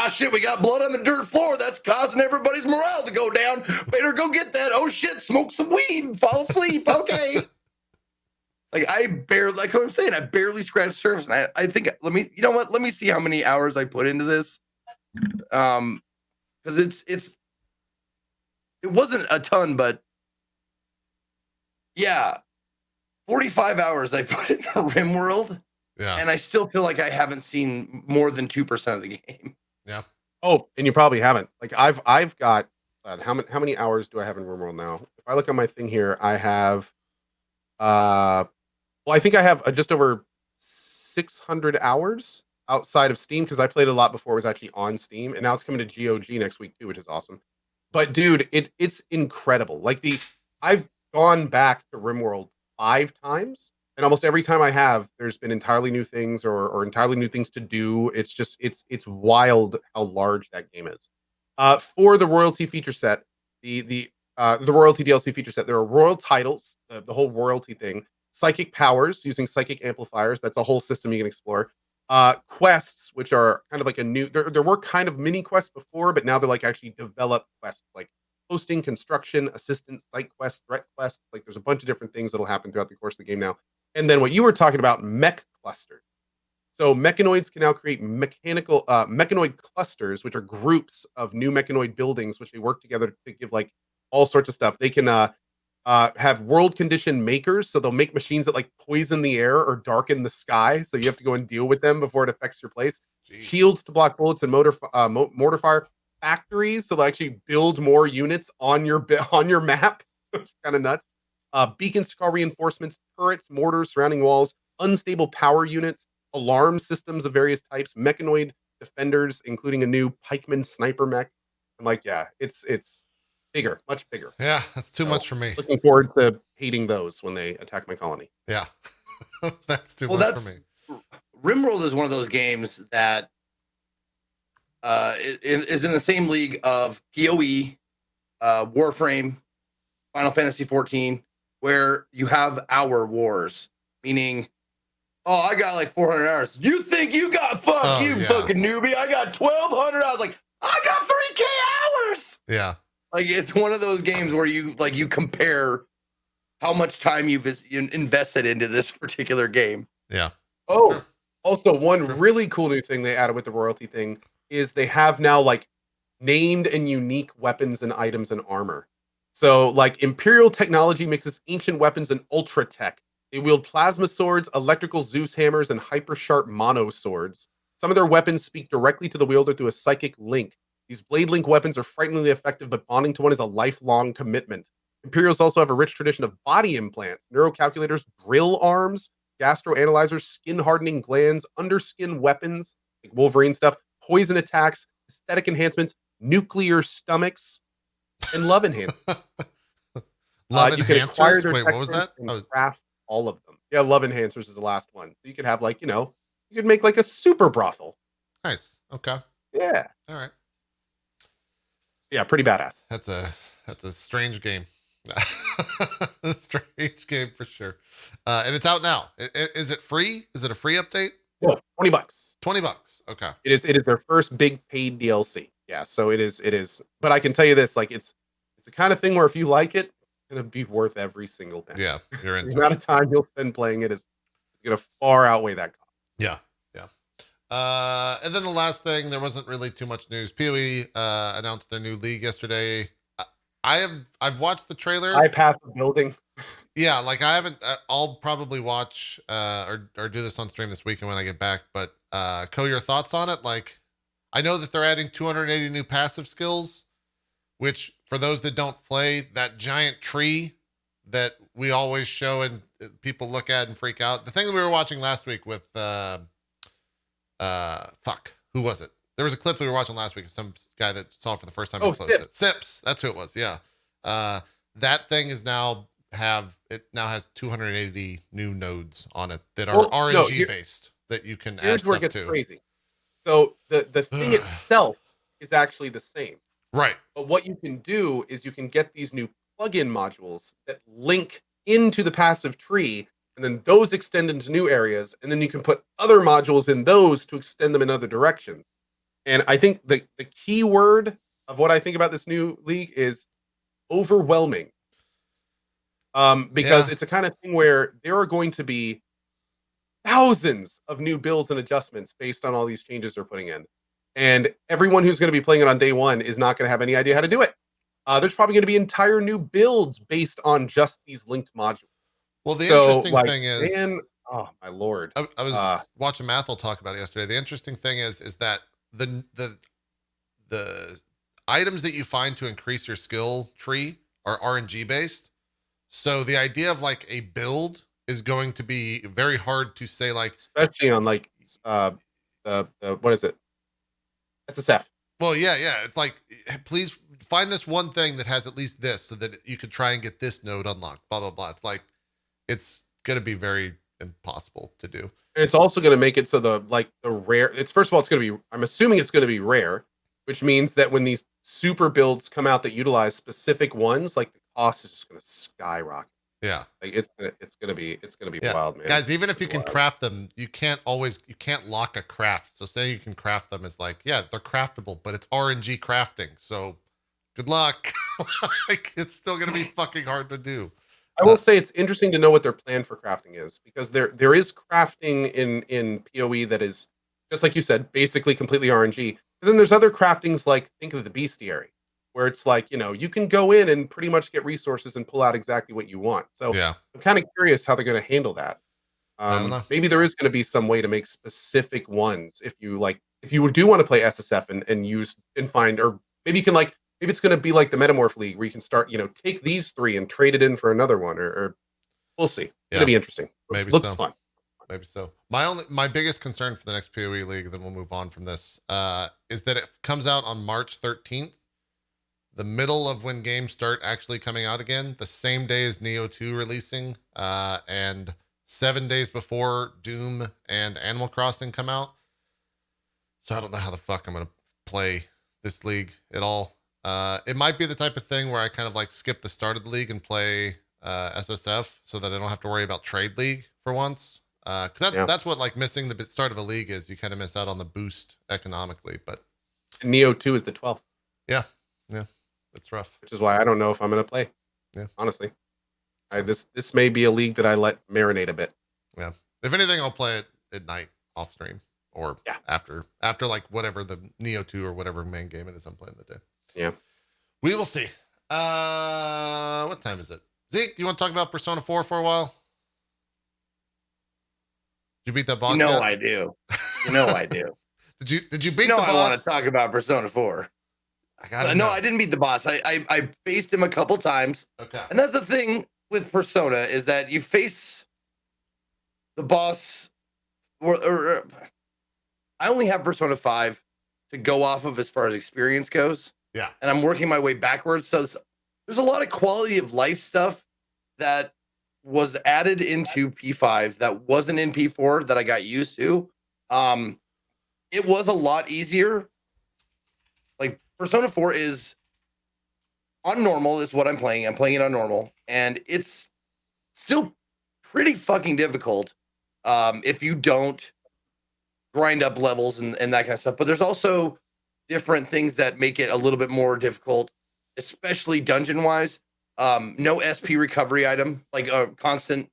shit, we got blood on the dirt floor. That's causing everybody's morale to go down. Better go get that. Oh shit, smoke some weed, fall asleep. Okay. Like like what I'm saying, I barely scratched the surface. And I think let me see how many hours I put into this. Because it wasn't a ton, but yeah, 45 hours I put into Rimworld. Yeah. And I still feel like I haven't seen more than 2% of the game. Yeah. Oh, and you probably haven't. Like I've got how many hours do I have in Rimworld now? If I look on my thing here, I have well, I think I have just over 600 hours outside of Steam, because I played a lot before it was actually on Steam, and now it's coming to GOG next week too, which is awesome. But dude, it's incredible. Like I've gone back to Rimworld 5 times, and almost every time I have, there's been entirely new things or entirely new things to do. It's just it's wild how large that game is. For the royalty feature set, the royalty DLC feature set, there are royal titles, the whole royalty thing, psychic powers using psychic amplifiers. That's a whole system you can explore. Quests, which are kind of like a new. There were kind of mini quests before, but now they're like actually developed quests, like hosting, construction, assistance, site quests, threat quests. Like, there's a bunch of different things that'll happen throughout the course of the game now. And then what you were talking about, mech clusters. So mechanoids can now create mechanoid clusters, which are groups of new mechanoid buildings, which they work together to give like all sorts of stuff. They can have world condition makers, so they'll make machines that like poison the air or darken the sky, so you have to go and deal with them before it affects your place. Jeez. Shields to block bullets and mortar fire. Factories, so they'll actually build more units on your map. It's kind of nuts. Beacons to call reinforcements, turrets, mortars surrounding walls, unstable power units, alarm systems of various types, mechanoid defenders, including a new pikeman sniper mech. I'm like, yeah, it's bigger, much bigger. Yeah, that's too much for me. Looking forward to hating those when they attack my colony. Yeah, that's too much for me. Rimworld is one of those games that is in the same league of PoE, Warframe, Final Fantasy 14, where you have hour wars, meaning, oh, I got like 400 hours. You think you got fucking newbie? I got 1,200 hours. Like, I got 3K hours. Yeah. Like, it's one of those games where you compare how much time you've invested into this particular game. Yeah. Oh, True. also one really cool new thing they added with the royalty thing is they have now like named and unique weapons and items and armor. So like Imperial technology mixes ancient weapons and ultra tech. They wield plasma swords, electrical Zeus hammers, and hyper sharp mono swords. Some of their weapons speak directly to the wielder through a psychic link. These blade link weapons are frighteningly effective, but bonding to one is a lifelong commitment. Imperials also have a rich tradition of body implants, neurocalculators, drill arms, gastroanalyzers, skin hardening glands, underskin weapons, like Wolverine stuff, poison attacks, aesthetic enhancements, nuclear stomachs, and love enhancements. Love you can acquire enhancers? their Wait, what was that? and craft all of them. Yeah, love enhancers is the last one. So you could have like, you could make like a super brothel. Nice. Okay. Yeah. All right. Yeah, pretty badass. That's a strange game. A strange game for sure. And it's out now. Is it free? Is it a free update? No, $20. $20. Okay. It is their first big paid DLC. Yeah, so it is. But I can tell you this, like it's the kind of thing where if you like it, it's gonna be worth every single penny. Yeah, you're into The amount of time you'll spend playing it is gonna far outweigh that cost. Yeah. And then the last thing, there wasn't really too much news. PoE announced their new league yesterday. I've watched the trailer. I passed the building. Yeah, like I haven't. I'll probably watch or do this on stream this weekend when I get back. But Co, your thoughts on it? Like, I know that they're adding 280 new passive skills, which for those that don't play, that giant tree that we always show and people look at and freak out. The thing that we were watching last week with who was it? There was a clip that we were watching last week of some guy that saw it for the first time and posted it. Sips, that's who it was. Yeah. That thing is now has 280 new nodes on it that are RNG based that you can add stuff to. Crazy. So the thing itself is actually the same. Right. But what you can do is you can get these new plugin modules that link into the passive tree, and then those extend into new areas, and then you can put other modules in those to extend them in other directions. And I think the key word of what I think about this new league is overwhelming. Because it's a kind of thing where there are going to be thousands of new builds and adjustments based on all these changes they're putting in. And everyone who's going to be playing it on day one is not going to have any idea how to do it. There's probably going to be entire new builds based on just these linked modules. Well, the interesting thing is, oh my lord, I was watching Mathel talk about it yesterday. The interesting thing is that the items that you find to increase your skill tree are RNG based. So the idea of like a build is going to be very hard to say, like, especially on like what is it? SSF. Well, yeah. It's like, please find this one thing that has at least this so that you could try and get this node unlocked, blah, blah, blah. It's like, it's going to be very impossible to do. And it's also going to make it so the rare, first of all, it's going to be, I'm assuming it's going to be rare, which means that when these super builds come out that utilize specific ones, like the cost is just going to skyrocket. Yeah. Like it's gonna be wild, man. Guys, even if you can craft them, you can't lock a craft. So say you can craft them as like, yeah, they're craftable, but it's RNG crafting. So good luck. Like, it's still gonna be fucking hard to do. I will say it's interesting to know what their plan for crafting is, because there is crafting in PoE that is, just like you said, basically completely RNG. And then there's other craftings, like think of the bestiary, where it's like, you can go in and pretty much get resources and pull out exactly what you want. So yeah, I'm kind of curious how they're going to handle that. I don't know. Maybe there is going to be some way to make specific ones if you do want to play SSF and use and find, or maybe you can maybe it's going to be like the Metamorph League where you can start, take these 3 and trade it in for another one, or we'll see. It's going to be interesting. Looks fun. Maybe so. My biggest concern for the next PoE League, then we'll move on from this, is that it comes out on March 13th. The middle of when games start actually coming out again, the same day as Neo 2 releasing, and 7 days before Doom and Animal Crossing come out. So I don't know how the fuck I'm going to play this league at all. It might be the type of thing where I kind of like skip the start of the league and play SSF so that I don't have to worry about trade league for once. Because that's what like missing the start of a league is. You kind of miss out on the boost economically. But Neo 2 is the 12th. Yeah, that's rough. Which is why I don't know if I'm going to play. Yeah, honestly, this may be a league that I let marinate a bit. Yeah, if anything, I'll play it at night off stream or after like whatever the Neo 2 or whatever main game it is I'm playing that day. Yeah, we will see. What time is it? Zeke, you want to talk about Persona 4 for a while? Did you beat that boss? You know yet? I do. You know I do. Did you beat the boss? I want to talk about Persona 4. I didn't beat the boss. I faced him a couple times. Okay. And that's the thing with Persona is that you face the boss or I only have Persona 5 to go off of as far as experience goes. Yeah. And I'm working my way backwards. So there's a lot of quality of life stuff that was added into P5 that wasn't in P4 that I got used to. It was a lot easier. Like Persona 4 is on normal is what I'm playing. I'm playing it on normal and it's still pretty fucking difficult if you don't grind up levels and that kind of stuff. But there's also different things that make it a little bit more difficult, especially dungeon wise. No SP recovery item, like a constant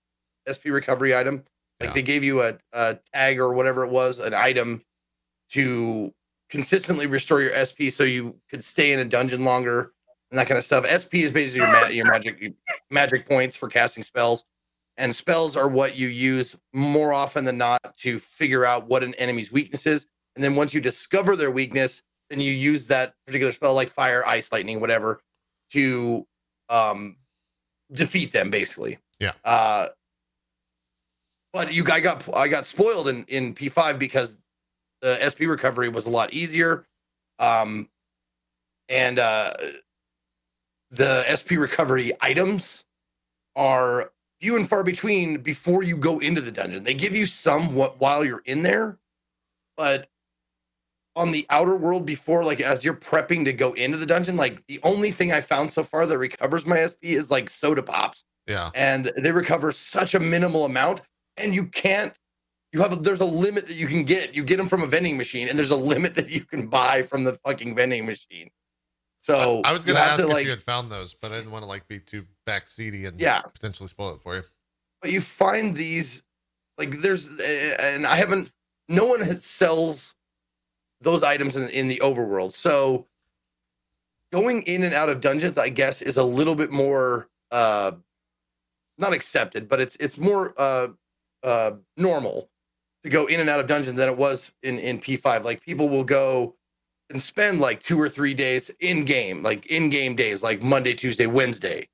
SP recovery item. Like they gave you a tag or whatever it was, an item to consistently restore your SP so you could stay in a dungeon longer and that kind of stuff. SP is basically your magic points for casting spells. And spells are what you use more often than not to figure out what an enemy's weakness is. And then once you discover their weakness, then you use that particular spell like fire, ice, lightning, whatever, to defeat them basically. Yeah. But I got spoiled in P5 because the SP recovery was a lot easier. And the SP recovery items are few and far between before you go into the dungeon. They give you some while you're in there, but on the outer world before, like as you're prepping to go into the dungeon, like the only thing I found so far that recovers my SP is like soda pops. Yeah. And they recover such a minimal amount and there's a limit that you can get. You get them from a vending machine and there's a limit that you can buy from the fucking vending machine. So I was going to ask if you had found those, but I didn't want to like be too backseaty and potentially spoil it for you. But you find these like no one sells those items in the overworld. So going in and out of dungeons, I guess, is a little bit more not accepted, but it's more normal to go in and out of dungeons than it was in P5. Like people will go and spend like 2 or 3 days in game days, like Monday, Tuesday, Wednesday,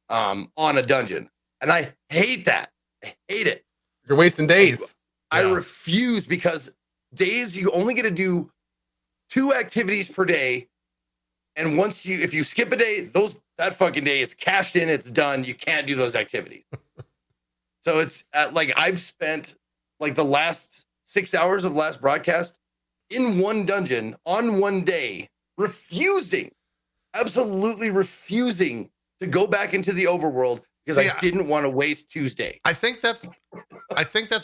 on a dungeon. And I hate that. I hate it. You're wasting days. I refuse because days you only get to do 2 activities per day. And if you skip a day, that fucking day is cashed in, it's done. You can't do those activities. So it's like I've spent like the last 6 hours of the last broadcast in one dungeon on one day, absolutely refusing to go back into the overworld because I didn't want to waste Tuesday. I think that's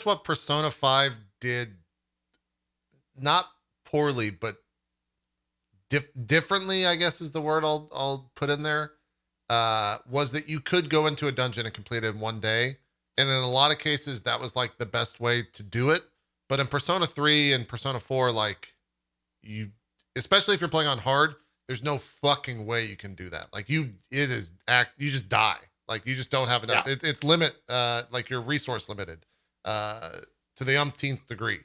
what Persona 5 did, not poorly, but differently, I guess is the word I'll put in there, was that you could go into a dungeon and complete it in one day. And in a lot of cases, that was like the best way to do it. But in Persona 3 and Persona 4, like especially if you're playing on hard, there's no fucking way you can do that. Like you just die. Like you just don't have enough. Yeah. It's limit, like you're resource limited, to the umpteenth degree.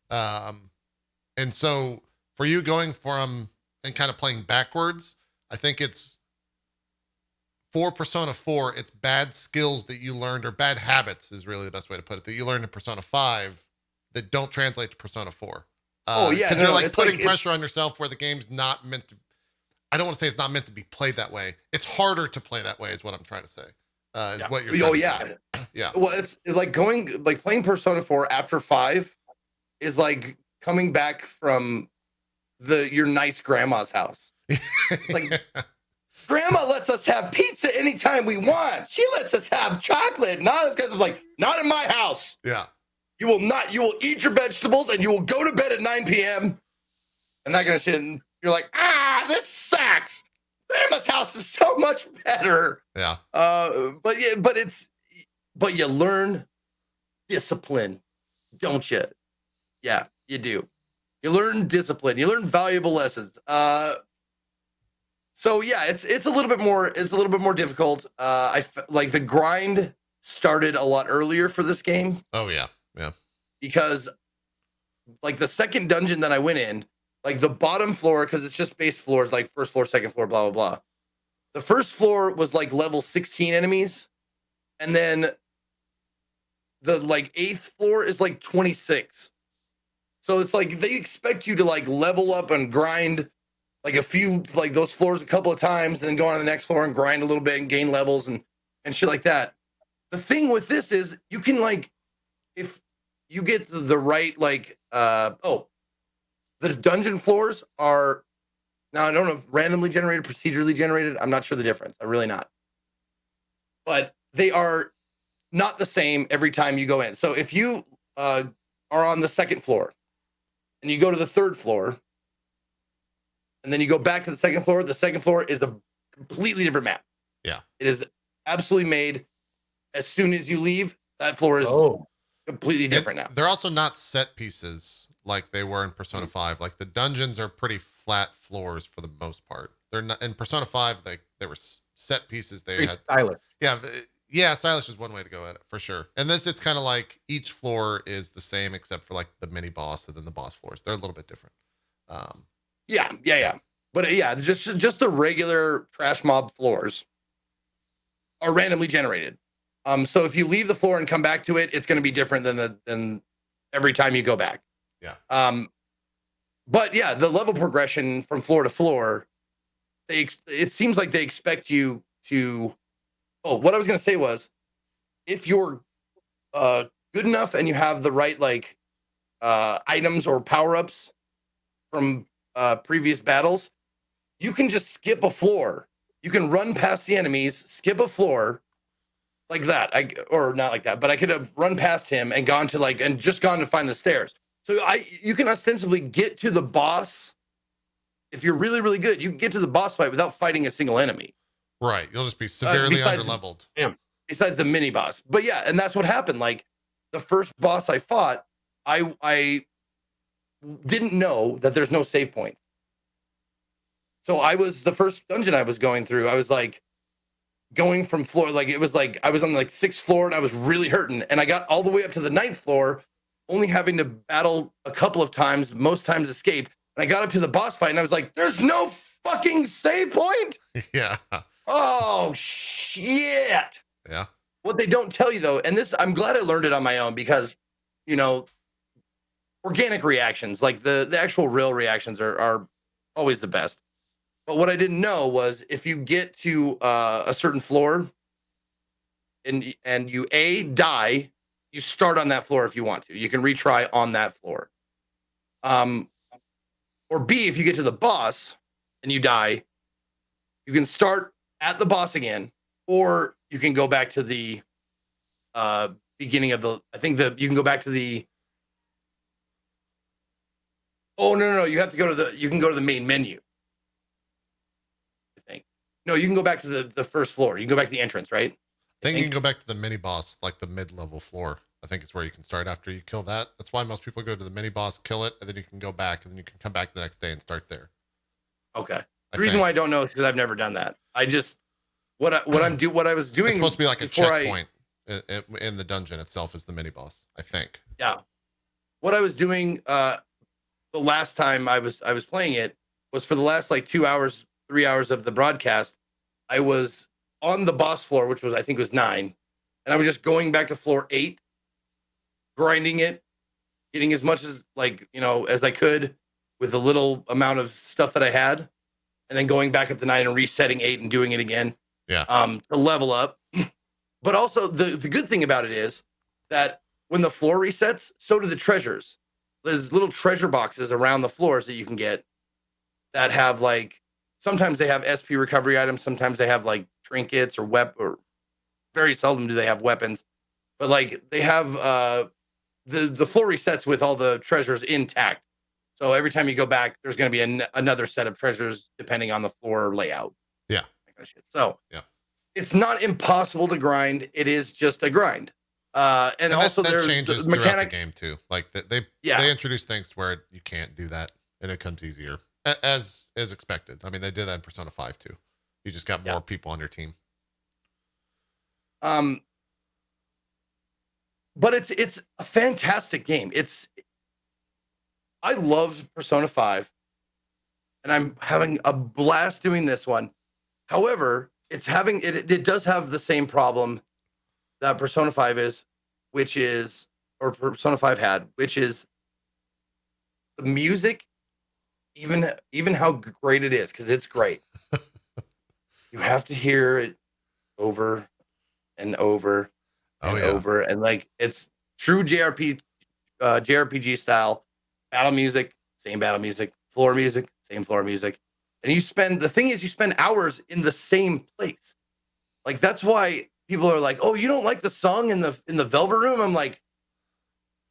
And so for you going from and kind of playing backwards, I think it's for Persona 4, it's bad skills that you learned, or bad habits is really the best way to put it, that you learned in Persona 5 that don't translate to Persona 4. Because you're like putting pressure on yourself where the game's not meant to. I don't want to say it's not meant to be played that way. It's harder to play that way, is what I'm trying to say. What you're trying to say. Yeah. Well, it's like playing Persona 4 after 5 is like coming back from your nice grandma's house. It's like, grandma lets us have pizza anytime we want. She lets us have chocolate. Not because it's like, not in my house. Yeah. You will eat your vegetables and you will go to bed at 9 p.m. and that kind of shit. And you're like, this sucks. Grandma's house is so much better. Yeah. But you learn discipline, don't you? Yeah, you do. You learn discipline. You learn valuable lessons. So yeah, it's a little bit more difficult. Like the grind started a lot earlier for this game. Oh yeah. Yeah. Because like the second dungeon that I went in, like the bottom floor, because it's just base floors, like first floor, second floor, blah, blah, blah. The first floor was like level 16 enemies. And then the like 8th floor is like 26. So it's like they expect you to like level up and grind like a few, like those floors a couple of times and then go on to the next floor and grind a little bit and gain levels and shit like that. The thing with this is you can like, if you get the right, like, the dungeon floors are, now I don't know if randomly generated, procedurally generated. I'm not sure the difference. I'm really not. But they are not the same every time you go in. So if you are on the second floor and you go to the third floor and then you go back to the second floor is a completely different map. Yeah. It is absolutely made. As soon as you leave, that floor is completely different now. They're also not set pieces like they were in Persona 5. Like the dungeons are pretty flat floors for the most part. They're not in Persona 5. They were set pieces. They Very had stylish. Yeah, stylish is one way to go at it for sure. And this, it's kind of like each floor is the same except for like the mini boss and then the boss floors. They're a little bit different. Yeah. But yeah, just the regular trash mob floors are randomly generated. So if you leave the floor and come back to it, it's going to be different than every time you go back. Yeah. But yeah, the level progression from floor to floor, it seems like they expect you to. Oh, what I was going to say was, if you're good enough and you have the right like items or power ups from previous battles, you can just skip a floor. You can run past the enemies, skip a floor. Like that, or not like that, but I could have run past him and gone to find the stairs. So you can ostensibly get to the boss if you're really, really good. You can get to the boss fight without fighting a single enemy. Right, you'll just be severely underleveled. Besides the mini boss, but yeah, and that's what happened. Like the first boss I fought, I didn't know that there's no save point. So the first dungeon I was going through, I was like, going from floor, like it was like I was on like 6th floor and I was really hurting, and I got all the way up to the 9th floor, only having to battle a couple of times, most times escape. And I got up to the boss fight and I was like, there's no fucking save point. Yeah. Oh shit. Yeah. What they don't tell you though, and this, I'm glad I learned it on my own, because organic reactions, like the actual real reactions are always the best. But what I didn't know was, if you get to a certain floor and you die, you start on that floor if you want to. You can retry on that floor. Or B, if you get to the boss and you die, you can start at the boss again, or you can go back to the beginning of the. You can go back to the. Oh no! You have to go to You can go to the main menu. No, you can go back to the first floor. You can go back to the entrance, right? I think you can go back to the mini boss, like the mid-level floor. I think it's where you can start after you kill that. That's why most people go to the mini boss, kill it, and then you can go back, and then you can come back the next day and start there. Okay. The reason why I don't know is because I've never done that. I just what I was doing. It's supposed to be like a checkpoint in the dungeon itself is the mini boss, I think. Yeah. What I was doing the last time I was playing it was, for the last like 2 hours, 3 hours of the broadcast, I was on the boss floor, which was, I think, was 9, and I was just going back to floor 8, grinding it, getting as much as as I could with the little amount of stuff that I had, and then going back up to 9 and resetting 8 and doing it again. Yeah. To level up. But also the good thing about it is that when the floor resets, so do the treasures. There's little treasure boxes around the floors that you can get. that have like sometimes they have SP recovery items, sometimes they have like trinkets or very seldom do they have weapons, but like they have the floor resets with all the treasures intact. So every time you go back, there's going to be another set of treasures depending on the floor layout. Yeah. That kind of shit. So yeah, it's not impossible to grind. It is just a grind. And also that there's changes the throughout mechanic. the game too. Like they Yeah. introduce things where you can't do that, and it comes easier as expected. I mean, they did that in Persona 5 too. You just got more people on your team. But it's a fantastic game. I loved Persona 5, and I'm having a blast doing this one. However, it does have the same problem that Persona 5 is, or Persona 5 had, which is the music, even how great it is, because it's great. You have to hear it over and over and over, and like it's true JRPG style battle music, same battle music, floor music, same floor music, and you spend hours in the same place. Like that's why people are like, "Oh, you don't like the song in the Velvet Room?" I'm like,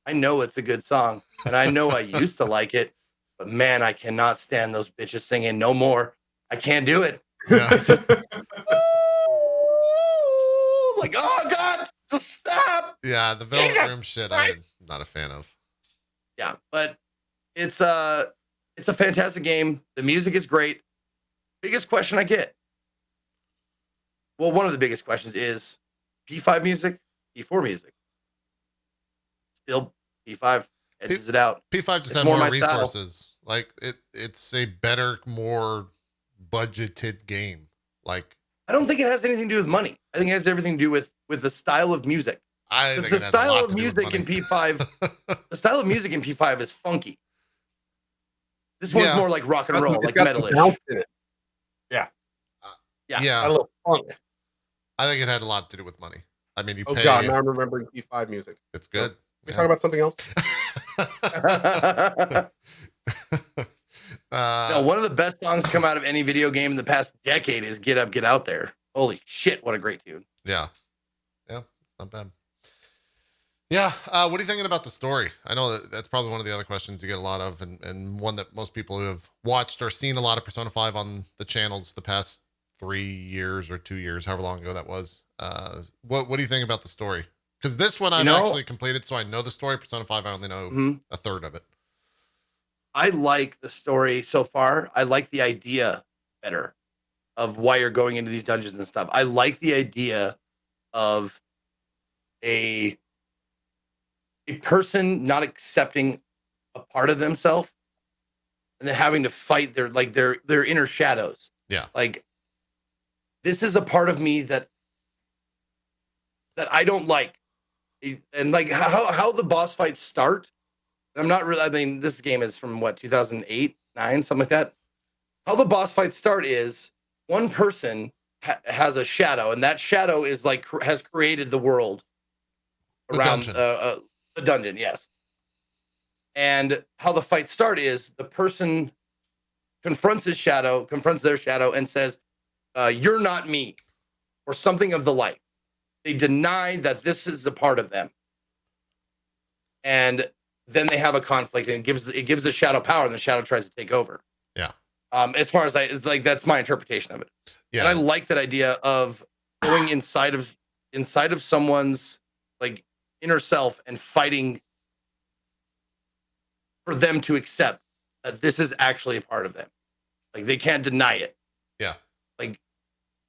I know it's a good song, and I know I used to like it, but man, I cannot stand those bitches singing no more. I can't do it. Yeah. Like, oh God, just stop. Yeah, the Velvet Room shit I'm not a fan of. Yeah, but it's a fantastic game. The music is great. Biggest question I get. Well, one of the biggest questions is P5 music, P4 music. Still P5 edges it out. P5 just It's had more more my style. resources. Like it's a better, more budgeted game. Like I don't think it has anything to do with money. I think it has everything to do with the style of music. I think The it has a style lot of to do with music in money. P5, the style of music in P5 is funky. This one's Yeah. more like rock and roll, It's like got some metalish. bounce in it. Yeah. Got a Yeah, little funk. I think it had a lot to do with money. I mean, you Oh pay. God, now I'm remembering P5 music. It's good. Can we talk about something else? No, one of the best songs to come out of any video game in the past decade is "Get Up, Get Out There." Holy shit, what a great tune! Yeah, it's not bad. Yeah, what are you thinking about the story? I know that's probably one of the other questions you get a lot of, and one that most people who have watched or seen a lot of Persona 5 on the channels the past 3 years or 2 years, however long ago that was. What do you think about the story? Because this one I've actually completed, so I know the story. Persona 5, I only know a third of it. I like the story so far. I like the idea better of why you're going into these dungeons and stuff. I like the idea of a person not accepting a part of themselves and then having to fight their inner shadows. Yeah. Like, this is a part of me that I don't like. And like how the boss fights start. I'm not really, I mean, this game is from what, 2008, 9, something like that. How the boss fights start is one person has a shadow, and that shadow is like, has created the world around the dungeon. Yes. And how the fights start is the person confronts their shadow and says, you're not me, or something of the like. They deny that this is a part of them. And then they have a conflict, and it gives the shadow power, and the shadow tries to take over. Yeah. As far as it's like, that's my interpretation of it. Yeah. And I like that idea of going inside of someone's like inner self and fighting for them to accept that this is actually a part of them. Like, they can't deny it. Yeah. Like,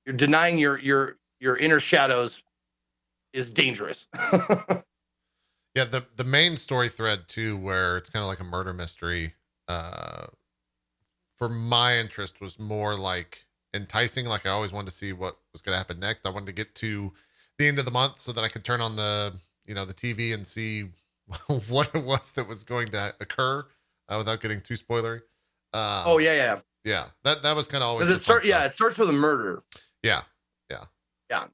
you're denying your inner shadows is dangerous. Yeah, the main story thread too, where it's kind of like a murder mystery, for my interest was more like enticing. Like, I always wanted to see what was going to happen next. I wanted to get to the end of the month so that I could turn on the TV and see what it was that was going to occur, without getting too spoilery. Yeah. That was kind of always. It starts with a murder. Yeah.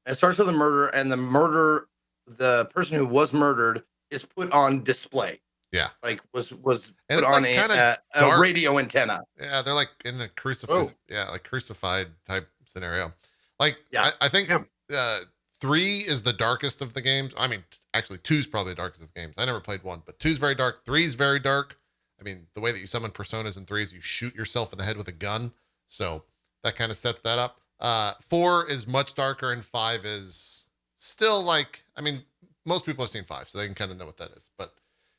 It starts with a murder, and the person who was murdered is put on display. Yeah. Like was And put it's, on like, a, kinda a dark. radio antenna. Yeah, they're like in a crucified type scenario. Like Yeah. I think Yeah. 3 is the darkest of the games. I mean, actually 2 is probably the darkest of the games. I never played 1, but 2 is very dark. 3 is very dark. I mean, the way that you summon personas in 3 is you shoot yourself in the head with a gun. So that kind of sets that up. 4 is much darker, and 5 is still like, I mean, most people have seen 5, so they can kind of know what that is. But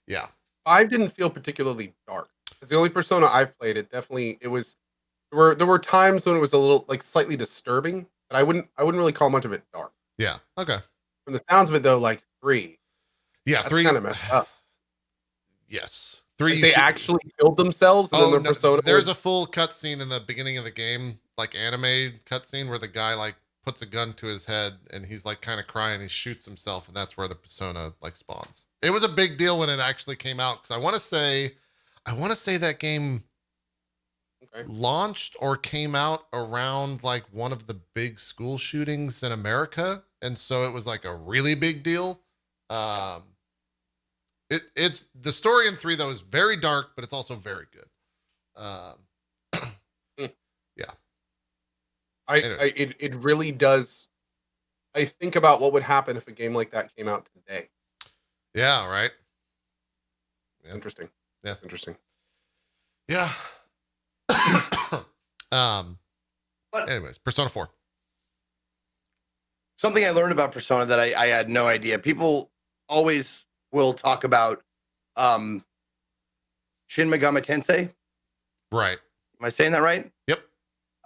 yeah. 5 didn't feel particularly dark. It's the only Persona I've played. It definitely there were times when it was a little like slightly disturbing, but I wouldn't really call much of it dark. Yeah. Okay. From the sounds of it though, like 3. Yeah, That's 3 kind of messed up. Yes. 3 Like they actually killed themselves and then their persona. There's a full cutscene in the beginning of the game, like anime cutscene, where the guy like puts a gun to his head and he's like kind of crying. He shoots himself, and that's where the persona like spawns. It was a big deal when it actually came out, because I want to say that game launched or came out around like one of the big school shootings in America, and so it was like a really big deal. It's the story in 3 though is very dark, but it's also very good. Yeah. It really does. I think about what would happen if a game like that came out today. Yeah. Right. Yeah. Interesting. Yeah. Interesting. Yeah. But Anyways, Persona 4. something I learned about Persona that I had no idea. People always will talk about Shin Megami Tensei. Right. Am I saying that right? Yep.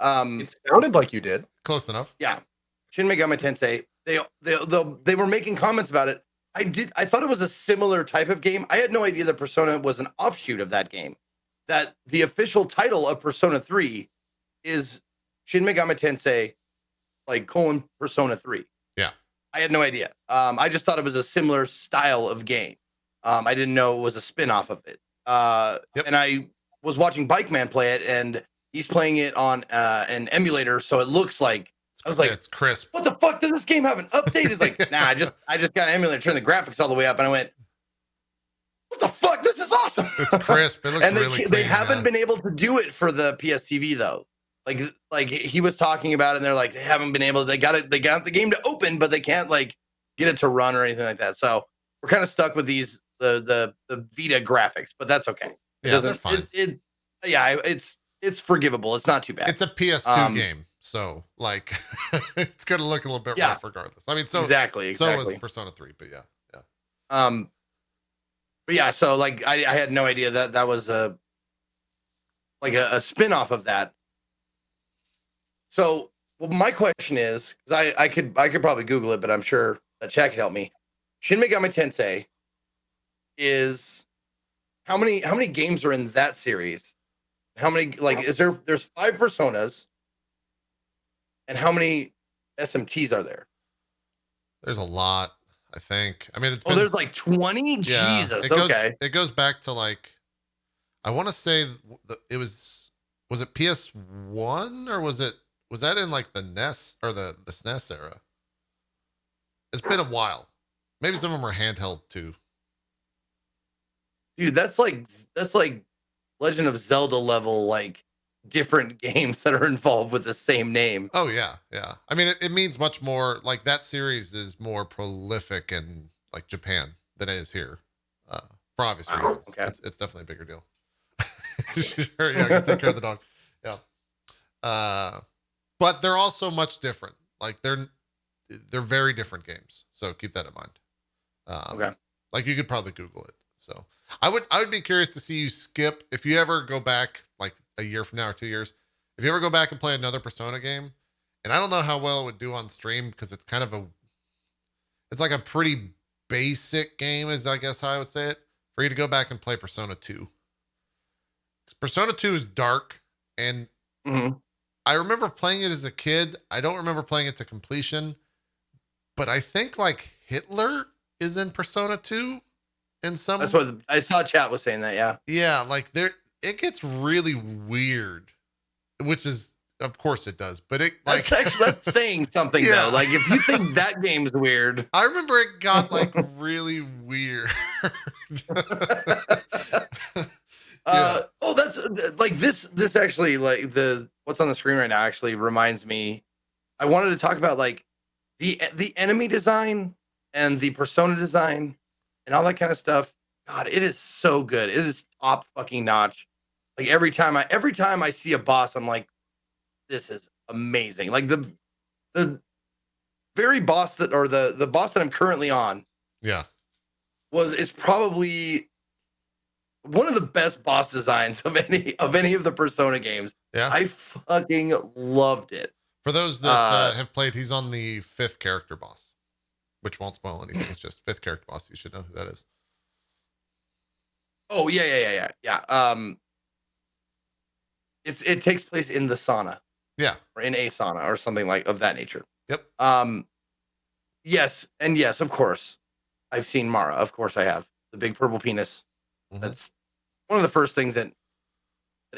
It sounded like you did. Close enough. Yeah. Shin Megami Tensei. They were making comments about it. I thought it was a similar type of game. I had no idea that Persona was an offshoot of that game. That the official title of Persona 3 is Shin Megami Tensei, like Persona 3. Yeah. I had no idea. I just thought it was a similar style of game. I didn't know it was a spin-off of it. And I was watching Bike Man play it, and he's playing it on an emulator, so it looks like I was like, it's crisp. what the fuck? Does this game have an update? He's like, nah, I just got an emulator, turned the graphics all the way up, and I went, what the fuck? This is awesome. It's crisp. It looks and really clean. they haven't been able to do it for the PSTV though. Like he was talking about it, and they're like, they haven't been able. They got the game to open, but they can't like get it to run or anything like that. So we're kind of stuck with these the Vita graphics, but that's okay. Yeah, they're fine. It's forgivable. It's not too bad. It's a PS2 game, so like it's gonna look a little bit rough regardless. I mean, so exactly. So is Persona 3, but yeah. But yeah, so like I had no idea that was a spin-off of that. So my question is, because I could probably Google it, but I'm sure that chat can help me. Shin Megami Tensei is how many games are in that series? How many there's 5 personas, and how many SMTs are there? There's a lot, I think. I mean, there's like 20. Yeah, Jesus. It goes back to like, I want to say was it PS1 or was that in like the NES or the SNES era? It's been a while. Maybe some of them were handheld too. Dude, that's like Legend of Zelda level, like different games that are involved with the same name. Oh yeah. I mean, it means much more. Like that series is more prolific in like Japan than it is here, for obvious reasons. Okay. It's definitely a bigger deal. Sure, yeah, I can take care of the dog. Yeah. But they're also much different. Like they're very different games. So keep that in mind. Okay. Like you could probably Google it. So I would be curious to see you skip, if you ever go back like a year from now or 2 years, if you ever go back and play another Persona game, and I don't know how well it would do on stream because it's kind of it's like a pretty basic game is I guess how I would say it, for you to go back and play Persona 2. Persona 2 is dark, and I remember playing it as a kid. I don't remember playing it to completion, but I think like Hitler is in Persona 2 in some. That's what I saw. Chat was saying that. Yeah. Yeah, like it gets really weird, which is of course it does. But that's saying something though. Like if you think that game's weird, I remember it got like really weird. That's like this actually, like the what's on the screen right now actually reminds me. I wanted to talk about like the enemy design and the persona design and all that kind of stuff. God, it is so good. It is top fucking notch. Like every time I see a boss, I'm like, this is amazing. Like the very boss that, or the boss that I'm currently on, Yeah, is probably one of the best boss designs of any of the Persona games. yeah. I fucking loved it. For those that have played, he's on the 5th character boss, which won't spoil anything. It's just 5th character boss. You should know who that is. Oh yeah. It takes place in the sauna. Yeah. Or in a sauna or something like of that nature. Yep. Yes, of course. I've seen Mara. Of course I have. The big purple penis. Mhm. That's one of the first things that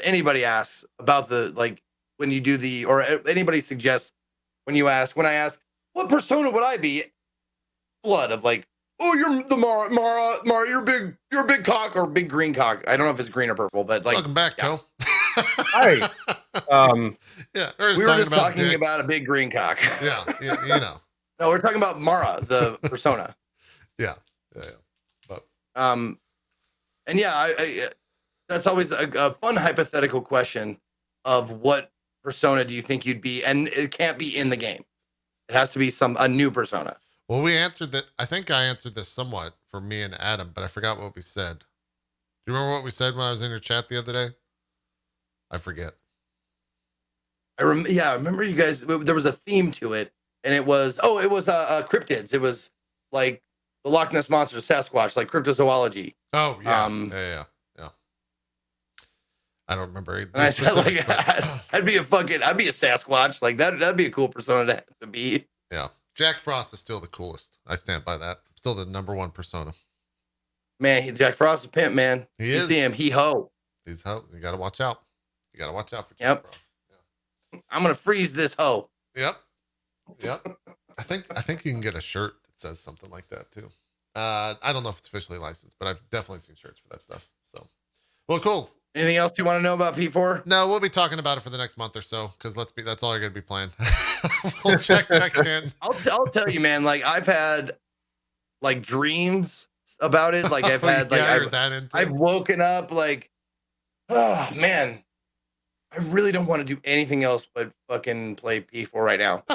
anybody asks about the, like, when you do the, or anybody suggests when I ask, what persona would I be? Blood of like, oh, you're the Mara, you're a big cock or big green cock. I don't know if it's green or purple, but like, Welcome back, yeah. Joe. Hi. Yeah, We were just talking dicks. about a big green cock. Yeah, you know. No, we're talking about Mara, the persona. Yeah. But And yeah, I that's always a fun hypothetical question of what persona do you think you'd be, and it can't be in the game. It has to be a new persona. well, we answered that. I think I answered this somewhat for me and Adam, but I forgot what we said. Do you remember what we said when I was in your chat the other day? I forget. I remember you guys. There was a theme to it, and it was cryptids. It was like the Loch Ness monster, Sasquatch, like cryptozoology. Oh yeah, yeah. I don't remember. And I said, like, I'd be a Sasquatch. Like that'd be a cool persona to be. Yeah, Jack Frost is still the coolest. I stand by that. Still the number one persona. Man, Jack Frost is a pimp, man. He you is. see him, he ho. He's ho. You got to watch out. You got to watch out for Jack Frost. Yeah. I'm gonna freeze this hoe. Yep. I think you can get a shirt that says something like that too. I don't know if it's officially licensed, but I've definitely seen shirts for that stuff. So, well, cool. Anything else you want to know about P4? No, we'll be talking about it for the next month or so because that's all you're gonna be playing. We'll check back in. I'll tell you, man. Like I've had like dreams about it. Like I've had like I've woken up like, oh man, I really don't want to do anything else but fucking play P4 right now.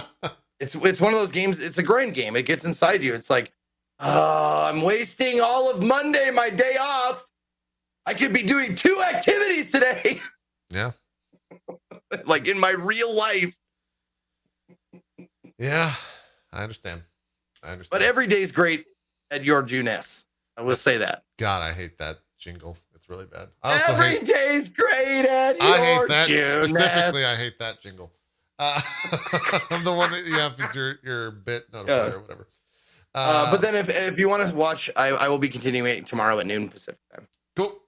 It's one of those games. It's a grind game. It gets inside you. It's like, I'm wasting all of Monday, my day off. I could be doing 2 activities today. Yeah. Like in my real life. Yeah, I understand. But every day's great at your Juness. I will say that. God, I hate that jingle. It's really bad. Every day's great at your I hate that Juness. specifically. I hate that jingle. I'm the one that you have is your bit notifier or whatever. But then if you want to watch, I will be continuing it tomorrow at noon Pacific time. Cool.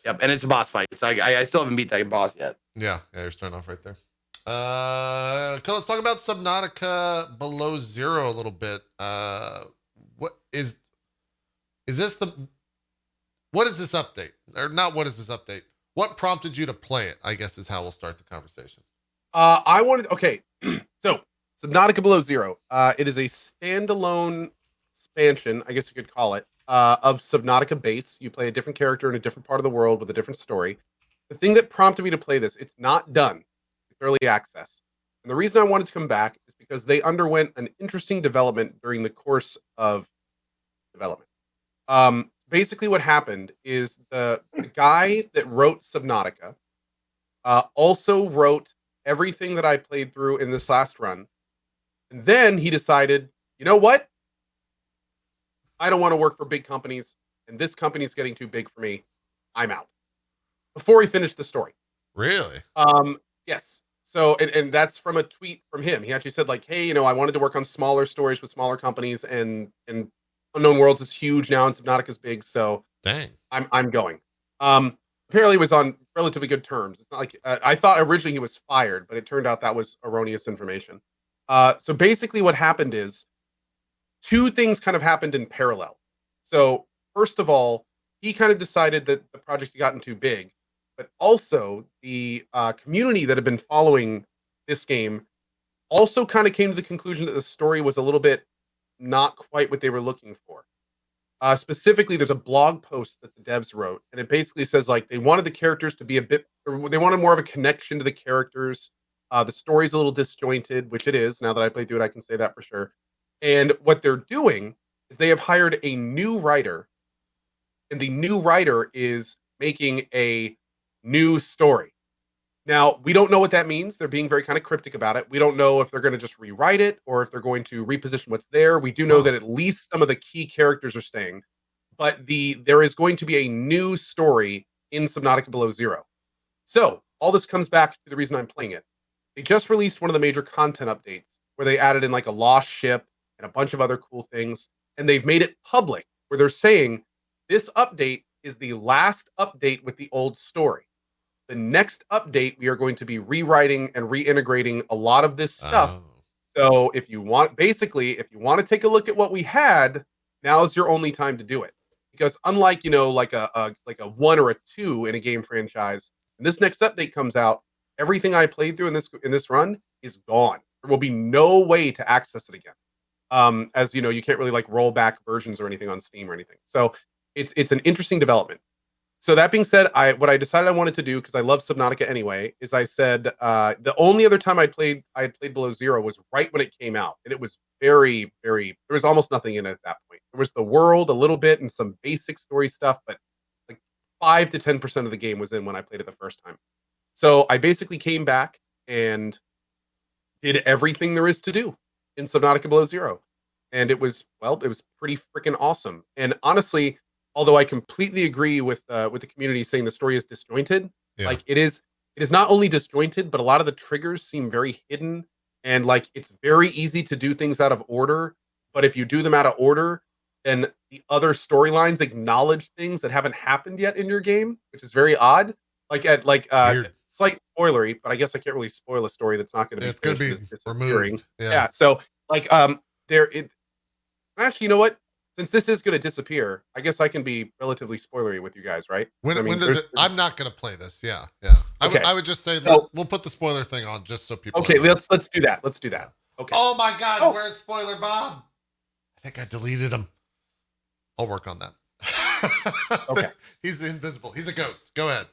Yep, and it's a boss fight. So I still haven't beat that boss yet. Yeah, you're starting off right there. Cool, let's talk about Subnautica Below Zero a little bit. What is this what is this update? Or not what is this update? What prompted you to play it, I guess is how we'll start the conversation. So Subnautica Below Zero. It is a standalone expansion, I guess you could call it, of Subnautica base. You play a different character in a different part of the world with a different story. The thing that prompted me to play this, it's not done. It's early access. And the reason I wanted to come back is because they underwent an interesting development during the course of development. Basically what happened is the guy that wrote Subnautica also wrote everything that I played through in this last run. And then he decided, you know what? I don't want to work for big companies, and this company's getting too big for me. I'm out. Before he finished the story. Really? Yes. So, and that's from a tweet from him. He actually said, like, hey, I wanted to work on smaller stories with smaller companies, and Unknown Worlds is huge now, and Subnautica's big, so dang, I'm going. Apparently, it was on relatively good terms. It's not like I thought originally he was fired, but it turned out that was erroneous information. So basically, what happened is 2 things kind of happened in parallel. So first of all, he kind of decided that the project had gotten too big, but also the community that had been following this game also kind of came to the conclusion that the story was a little bit not quite what they were looking for. Specifically, there's a blog post that the devs wrote, and it basically says like they wanted the characters to be a bit, or they wanted more of a connection to the characters. The story's a little disjointed, which it is. Now that I played through it, I can say that for sure. And what they're doing is they have hired a new writer, and the new writer is making a new story. Now, we don't know what that means. They're being very kind of cryptic about it. We don't know if they're going to just rewrite it or if they're going to reposition what's there. We do know that at least some of the key characters are staying, but there is going to be a new story in Subnautica Below Zero. So all this comes back to the reason I'm playing it. They just released one of the major content updates where they added in like a lost ship and a bunch of other cool things, and they've made it public where they're saying this update is the last update with the old story. The next update, we are going to be rewriting and reintegrating a lot of this stuff. Oh. So if you want to take a look at what we had, now's your only time to do it. Because unlike, like a 1 or a 2 in a game franchise, when this next update comes out, everything I played through in this run is gone. There will be no way to access it again. As you know, you can't really like roll back versions or anything on Steam or anything. So it's an interesting development. So that being said, what I decided I wanted to do, because I love Subnautica anyway, is I said the only other time I had played Below Zero was right when it came out, and it was very, very. There was almost nothing in it at that point. There was the world a little bit and some basic story stuff, but like 5 to 10% of the game was in when I played it the first time. So I basically came back and did everything there is to do in Subnautica Below Zero, and it was pretty freaking awesome. And honestly, although I completely agree with the community saying the story is disjointed, like it is not only disjointed, but a lot of the triggers seem very hidden, and like it's very easy to do things out of order. But if you do them out of order, then the other storylines acknowledge things that haven't happened yet in your game, which is very odd. Slight spoilery, but I guess I can't really spoil a story that's not going to be. It's going to be removed. Yeah. So like actually, you know what? Since this is going to disappear, I guess I can be relatively spoilery with you guys, right? When does it? I'm not going to play this. Yeah. Okay. I would just say that we'll put the spoiler thing on just so people. Okay, let's do that. Let's do that. Okay. Oh my God, where's Spoiler Bob? I think I deleted him. I'll work on that. Okay. He's invisible. He's a ghost. Go ahead.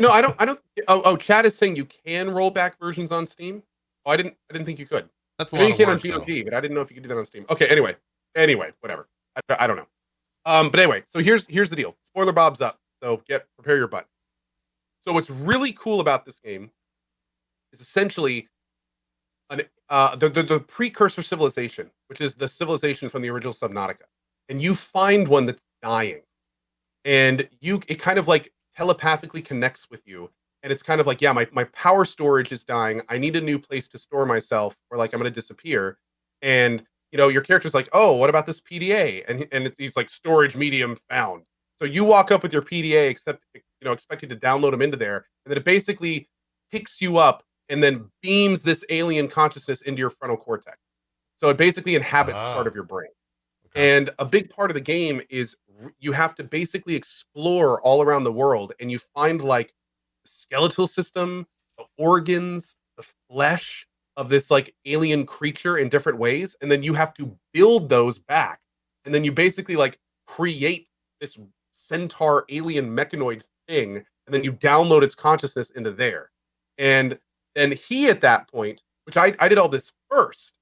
No, I don't. Oh, Chad is saying you can roll back versions on Steam. Oh, I didn't think you could. That's a I know lot you of can work, on GOG, but I didn't know if you could do that on Steam. Okay. Anyway, whatever. I don't know. But anyway, so here's the deal. Spoiler Bob's up. So prepare your butt. So what's really cool about this game is essentially the precursor civilization, which is the civilization from the original Subnautica, and you find one that's dying, and it kind of like telepathically connects with you, and it's kind of like, my power storage is dying. I need a new place to store myself, or like I'm going to disappear, and your character's like, oh, what about this PDA? And he's like, storage medium found. So you walk up with your PDA, expecting to download them into there, and then it basically picks you up and then beams this alien consciousness into your frontal cortex. So it basically inhabits part of your brain. Okay. And a big part of the game is you have to basically explore all around the world, and you find like the skeletal system, the organs, the flesh of this like alien creature in different ways, and then you have to build those back, and then you basically like create this centaur alien mechanoid thing, and then you download its consciousness into there. And then he at that point, which I did all this first,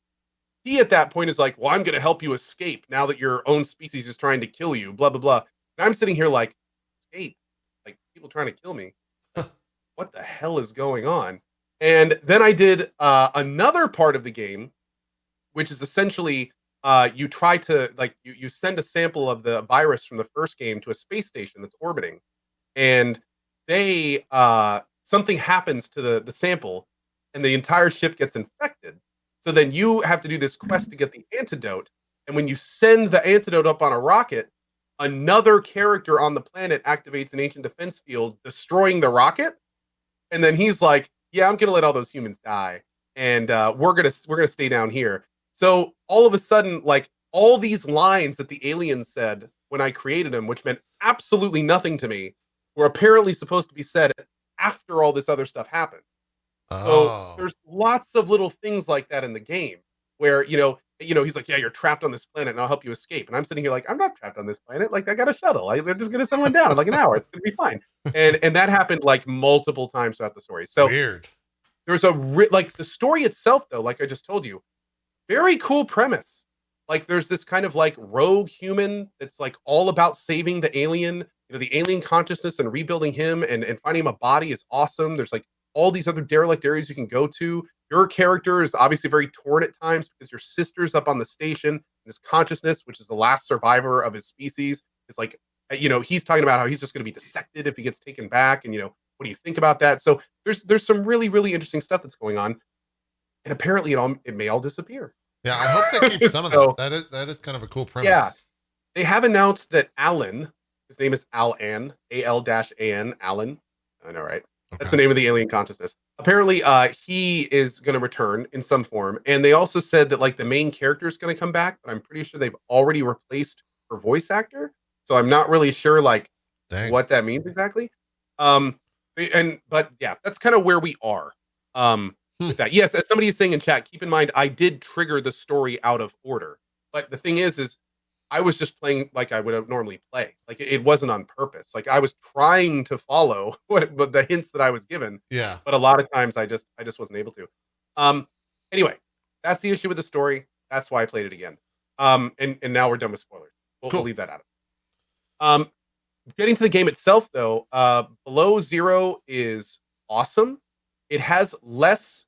he at that point is like, well, I'm going to help you escape now that your own species is trying to kill you, blah blah blah. And I'm sitting here like, escape, like people trying to kill me. What the hell is going on? And then I did another part of the game, which is essentially you try to you send a sample of the virus from the first game to a space station that's orbiting, and they something happens to the sample, and the entire ship gets infected. So then you have to do this quest to get the antidote, and when you send the antidote up on a rocket, another character on the planet activates an ancient defense field, destroying the rocket, and then he's like, yeah, I'm gonna let all those humans die, and we're gonna stay down here. So all of a sudden, like all these lines that the aliens said when I created them, which meant absolutely nothing to me, were apparently supposed to be said after all this other stuff happened. So Oh, there's lots of little things like that in the game where, he's like, yeah, you're trapped on this planet and I'll help you escape. And I'm sitting here like, I'm not trapped on this planet. Like I got a shuttle. They're just going to send one down in like an hour. It's going to be fine. And that happened like multiple times throughout the story. So weird. there's like the story itself though, like I just told you, very cool premise. Like there's this kind of like rogue human that's like all about saving the alien, the alien consciousness and rebuilding him and finding him a body is awesome. There's like all these other derelict areas you can go to. Your character is obviously very torn at times because your sister's up on the station. His consciousness, which is the last survivor of his species, is like, he's talking about how he's just going to be dissected if he gets taken back. And, what do you think about that? So there's some really, really interesting stuff that's going on. And apparently it may all disappear. Yeah, I hope they keep some of that. That is kind of a cool premise. Yeah. They have announced that Alan, his name is Alan, A-L-A-N, Alan. I know, right? Okay. That's the name of the alien consciousness. Apparently, he is going to return in some form. And they also said that like the main character is going to come back, but I'm pretty sure they've already replaced her voice actor. So I'm not really sure like what that means exactly. But yeah, that's kind of where we are. With that. Yes, as somebody is saying in chat, keep in mind I did trigger the story out of order. But the thing is I was just playing like I would have normally play. Like it wasn't on purpose. Like I was trying to follow but the hints that I was given. Yeah. But a lot of times I just wasn't able to. Anyway, that's the issue with the story. That's why I played it again. And now we're done with spoilers. We'll leave that out. Getting to the game itself though, Below Zero is awesome. It has less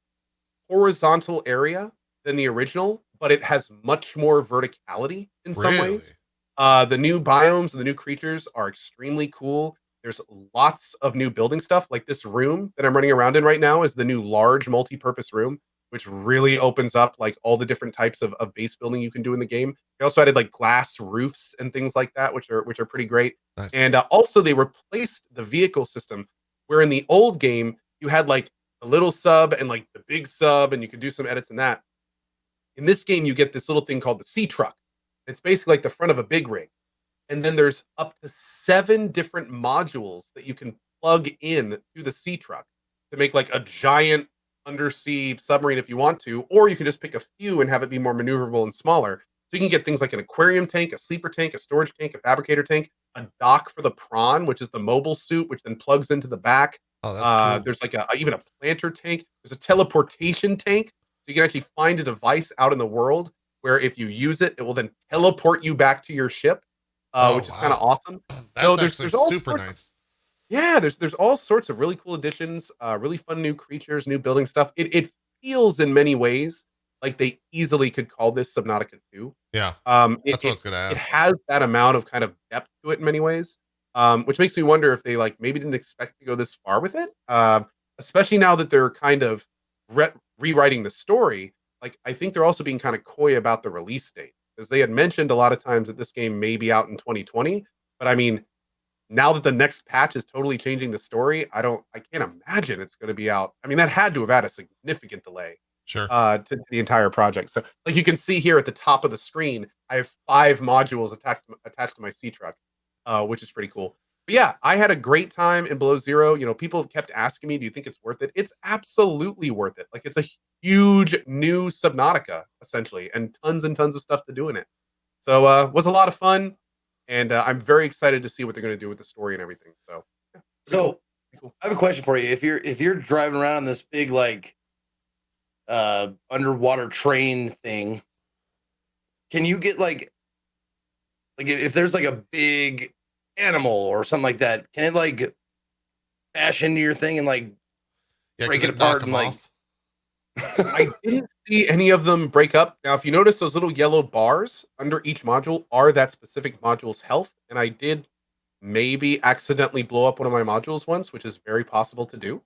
horizontal area than the original, but it has much more verticality in some ways. The new biomes and the new creatures are extremely cool. There's lots of new building stuff. Like this room that I'm running around in right now is the new large multi-purpose room, which really opens up like all the different types of base building you can do in the game. They also added like glass roofs and things like that, which are pretty great. Nice. And also they replaced the vehicle system, where in the old game you had like a little sub and like the big sub, and you could do some edits in that. In this game, you get this little thing called the sea truck. It's basically like the front of a big rig. And then there's up to 7 different modules that you can plug in to the sea truck to make like a giant undersea submarine if you want to, or you can just pick a few and have it be more maneuverable and smaller. So you can get things like an aquarium tank, a sleeper tank, a storage tank, a fabricator tank, a dock for the prawn, which is the mobile suit, which then plugs into the back. Oh, that's cool. There's like even a planter tank. There's a teleportation tank. So you can actually find a device out in the world where if you use it, it will then teleport you back to your ship, which is kind of awesome. That's actually super nice. Yeah, there's all sorts of really cool additions, really fun new creatures, new building stuff. It feels in many ways like they easily could call this Subnautica 2. Yeah, that's what I was gonna ask. It has that amount of kind of depth to it in many ways, which makes me wonder if they like maybe didn't expect to go this far with it. Especially now that they're kind of rewriting the story. Like I think they're also being kind of coy about the release date, because they had mentioned a lot of times that this game may be out in 2020. But I mean, now that the next patch is totally changing the story, I can't imagine it's going to be out. I mean, that had to have had a significant delay. Sure. To the entire project. So like you can see here at the top of the screen, I have 5 modules attached to my sea truck, which is pretty cool. But yeah, I had a great time in Below Zero. People kept asking me, do you think it's worth it? It's absolutely worth it. Like it's a huge new Subnautica essentially, and tons of stuff to do in it. So was a lot of fun, and I'm very excited to see what they're going to do with the story and everything. So yeah, cool. I have a question for you. If you're driving around this big like underwater train thing, can you get like if there's like a big animal or something like that, can it like bash into your thing and like break it apart and like I didn't see any of them break up. Now if you notice, those little yellow bars under each module are that specific module's health, and I did maybe accidentally blow up one of my modules once, which is very possible to do.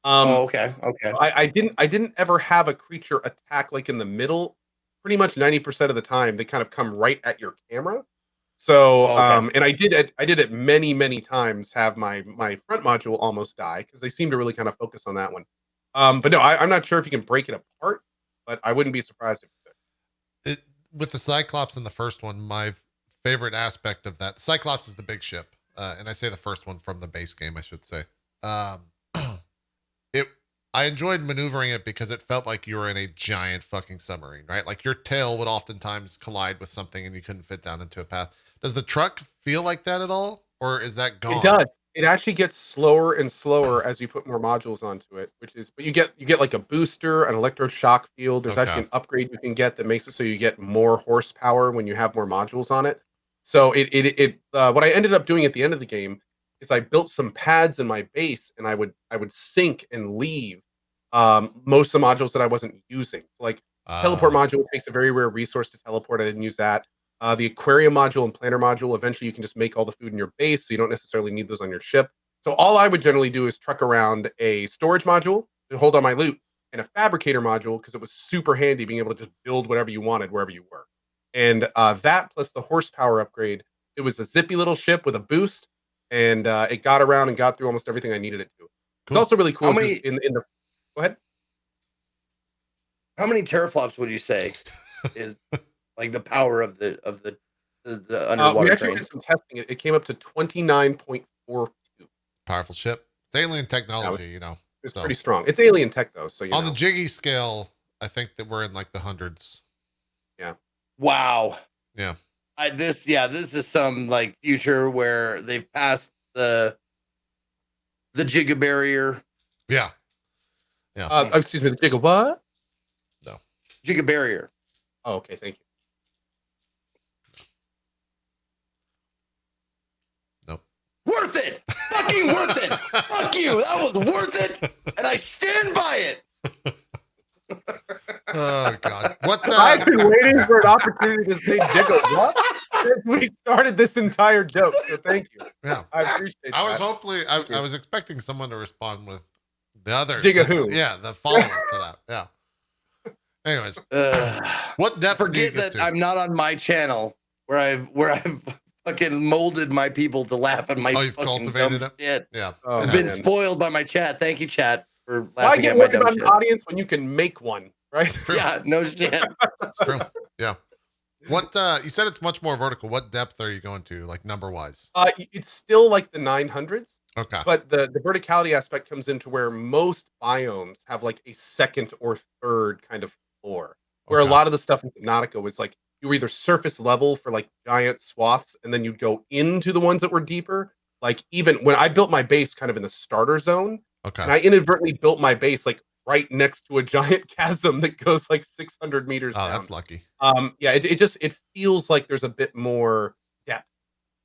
Okay. I didn't ever have a creature attack like in the middle. Pretty much 90% of the time, they kind of come right at your camera. So, and I did it many times. Have my front module almost die because they seem to really kind of focus on that one. But no, I'm not sure if you can break it apart, but I wouldn't be surprised if you could. with the Cyclops in the first one, my favorite aspect of that, Cyclops is the big ship. And I say the first one from the base game, I should say. It I enjoyed maneuvering it because it felt like you were in a giant fucking submarine, right? Like your tail would oftentimes collide with something and you couldn't fit down into a path. Does the truck feel like that at all? Or is that gone? It does. It actually gets slower and slower as you put more modules onto it, but you get like a booster, an electroshock field. There's actually an upgrade you can get that makes it so you get more horsepower when you have more modules on it. So what I ended up doing at the end of the game is I built some pads in my base, and I would sink and leave most of the modules that I wasn't using. Like teleport module takes a very rare resource to teleport. I didn't use that. The aquarium module and planner module, eventually you can just make all the food in your base, so you don't necessarily need those on your ship. So all I would generally do is truck around a storage module to hold on my loot, and a fabricator module because it was super handy being able to just build whatever you wanted wherever you were. And that plus the horsepower upgrade, it was a zippy little ship with a boost, and it got around and got through almost everything I needed it to. It's also really cool. How many, in the go ahead. How many teraflops would you say is like the power of the underwater we actually train? did some testing. It came up to 29.42. Powerful ship. It's alien technology, you know. It's pretty strong. It's alien tech though, so on the Jiggy scale, I think that we're in like the hundreds. Yeah. Wow. Yeah. This is some like future where they've passed the giga barrier. Yeah. Yeah. Excuse me, the giga what? No. Giga barrier. Oh, okay, thank you. Nope. Worth it. Fucking worth it. Fuck you. That was worth it. And I stand by it. Oh God! What the? I've been waiting for an opportunity to say "Jigga what" since we started this entire joke. So thank you. Yeah, I appreciate. I was hopefully I was expecting someone to respond with the other Jigga who? Yeah, the follow up to that. Yeah. Anyways, what depth? Forget that I'm not on my channel where I've fucking molded my people to laugh at my. Oh, you've cultivated it. Shit. Yeah, I've been spoiled by my chat. Thank you, chat, for laughing Why get at my worried dumb about shit. an audience when you can make one, right? Yeah, no shit. It's true. Yeah. What you said it's much more vertical. What depth are you going to, like number wise? It's still like the 900s. Okay. But the verticality aspect comes into where most biomes have like a second or third kind of floor. Where a lot of the stuff in Subnautica was like you were either surface level for like giant swaths, and then you'd go into the ones that were deeper. Like even when I built my base kind of in the starter zone, and I inadvertently built my base like right next to a giant chasm that goes like 600 meters down. That's lucky. Yeah, it feels like there's a bit more depth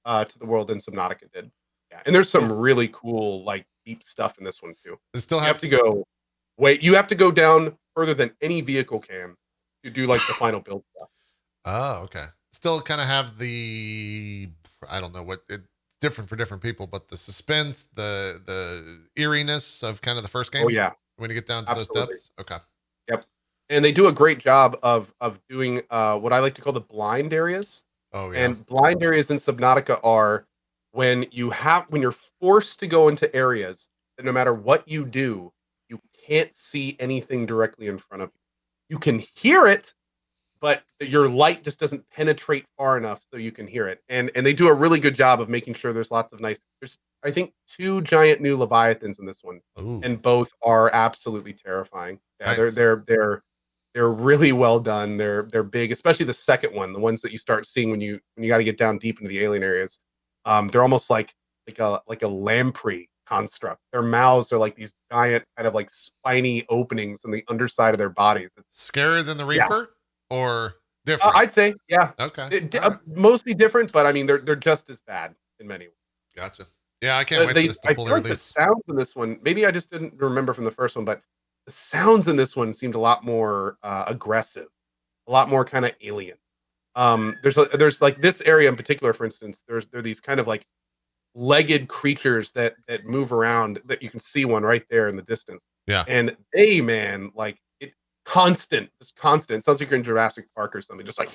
to the world than Subnautica did. Yeah, and there's some really cool like deep stuff in this one too. You have to go you have to go down further than any vehicle can to do like the final build stuff. Oh, okay. Still kind of have the, I don't know what it's different for different people, but the suspense, the eeriness of kind of the first game. Oh yeah. When you get down to those depths. Okay. Yep. And they do a great job of doing what I like to call the blind areas. Oh yeah. And blind areas in Subnautica are when you're forced to go into areas that no matter what you do, you can't see anything directly in front of you. You can hear it, but your light just doesn't penetrate far enough so you can hear it. And they do a really good job of making sure there's lots of there's I think 2 giant new leviathans in this one. Ooh. And both are absolutely terrifying. Yeah, nice. they're really well done. They're big, especially the second one, the ones that you start seeing when you got to get down deep into the alien areas. They're almost like a lamprey construct. Their mouths are like these giant kind of like spiny openings in the underside of their bodies. It's scarier than the Reaper or different? I'd say, yeah. Okay. Mostly different, but I mean they're just as bad in many ways. Gotcha. Yeah, I can't wait for this to fully release. The sounds in this one, maybe I just didn't remember from the first one, but the sounds in this one seemed a lot more aggressive, a lot more kind of alien. There's like this area in particular, for instance, there are these kind of like legged creatures that move around that you can see one right there in the distance. Yeah. And they, man, like constant. It sounds like you're in Jurassic Park or something, just like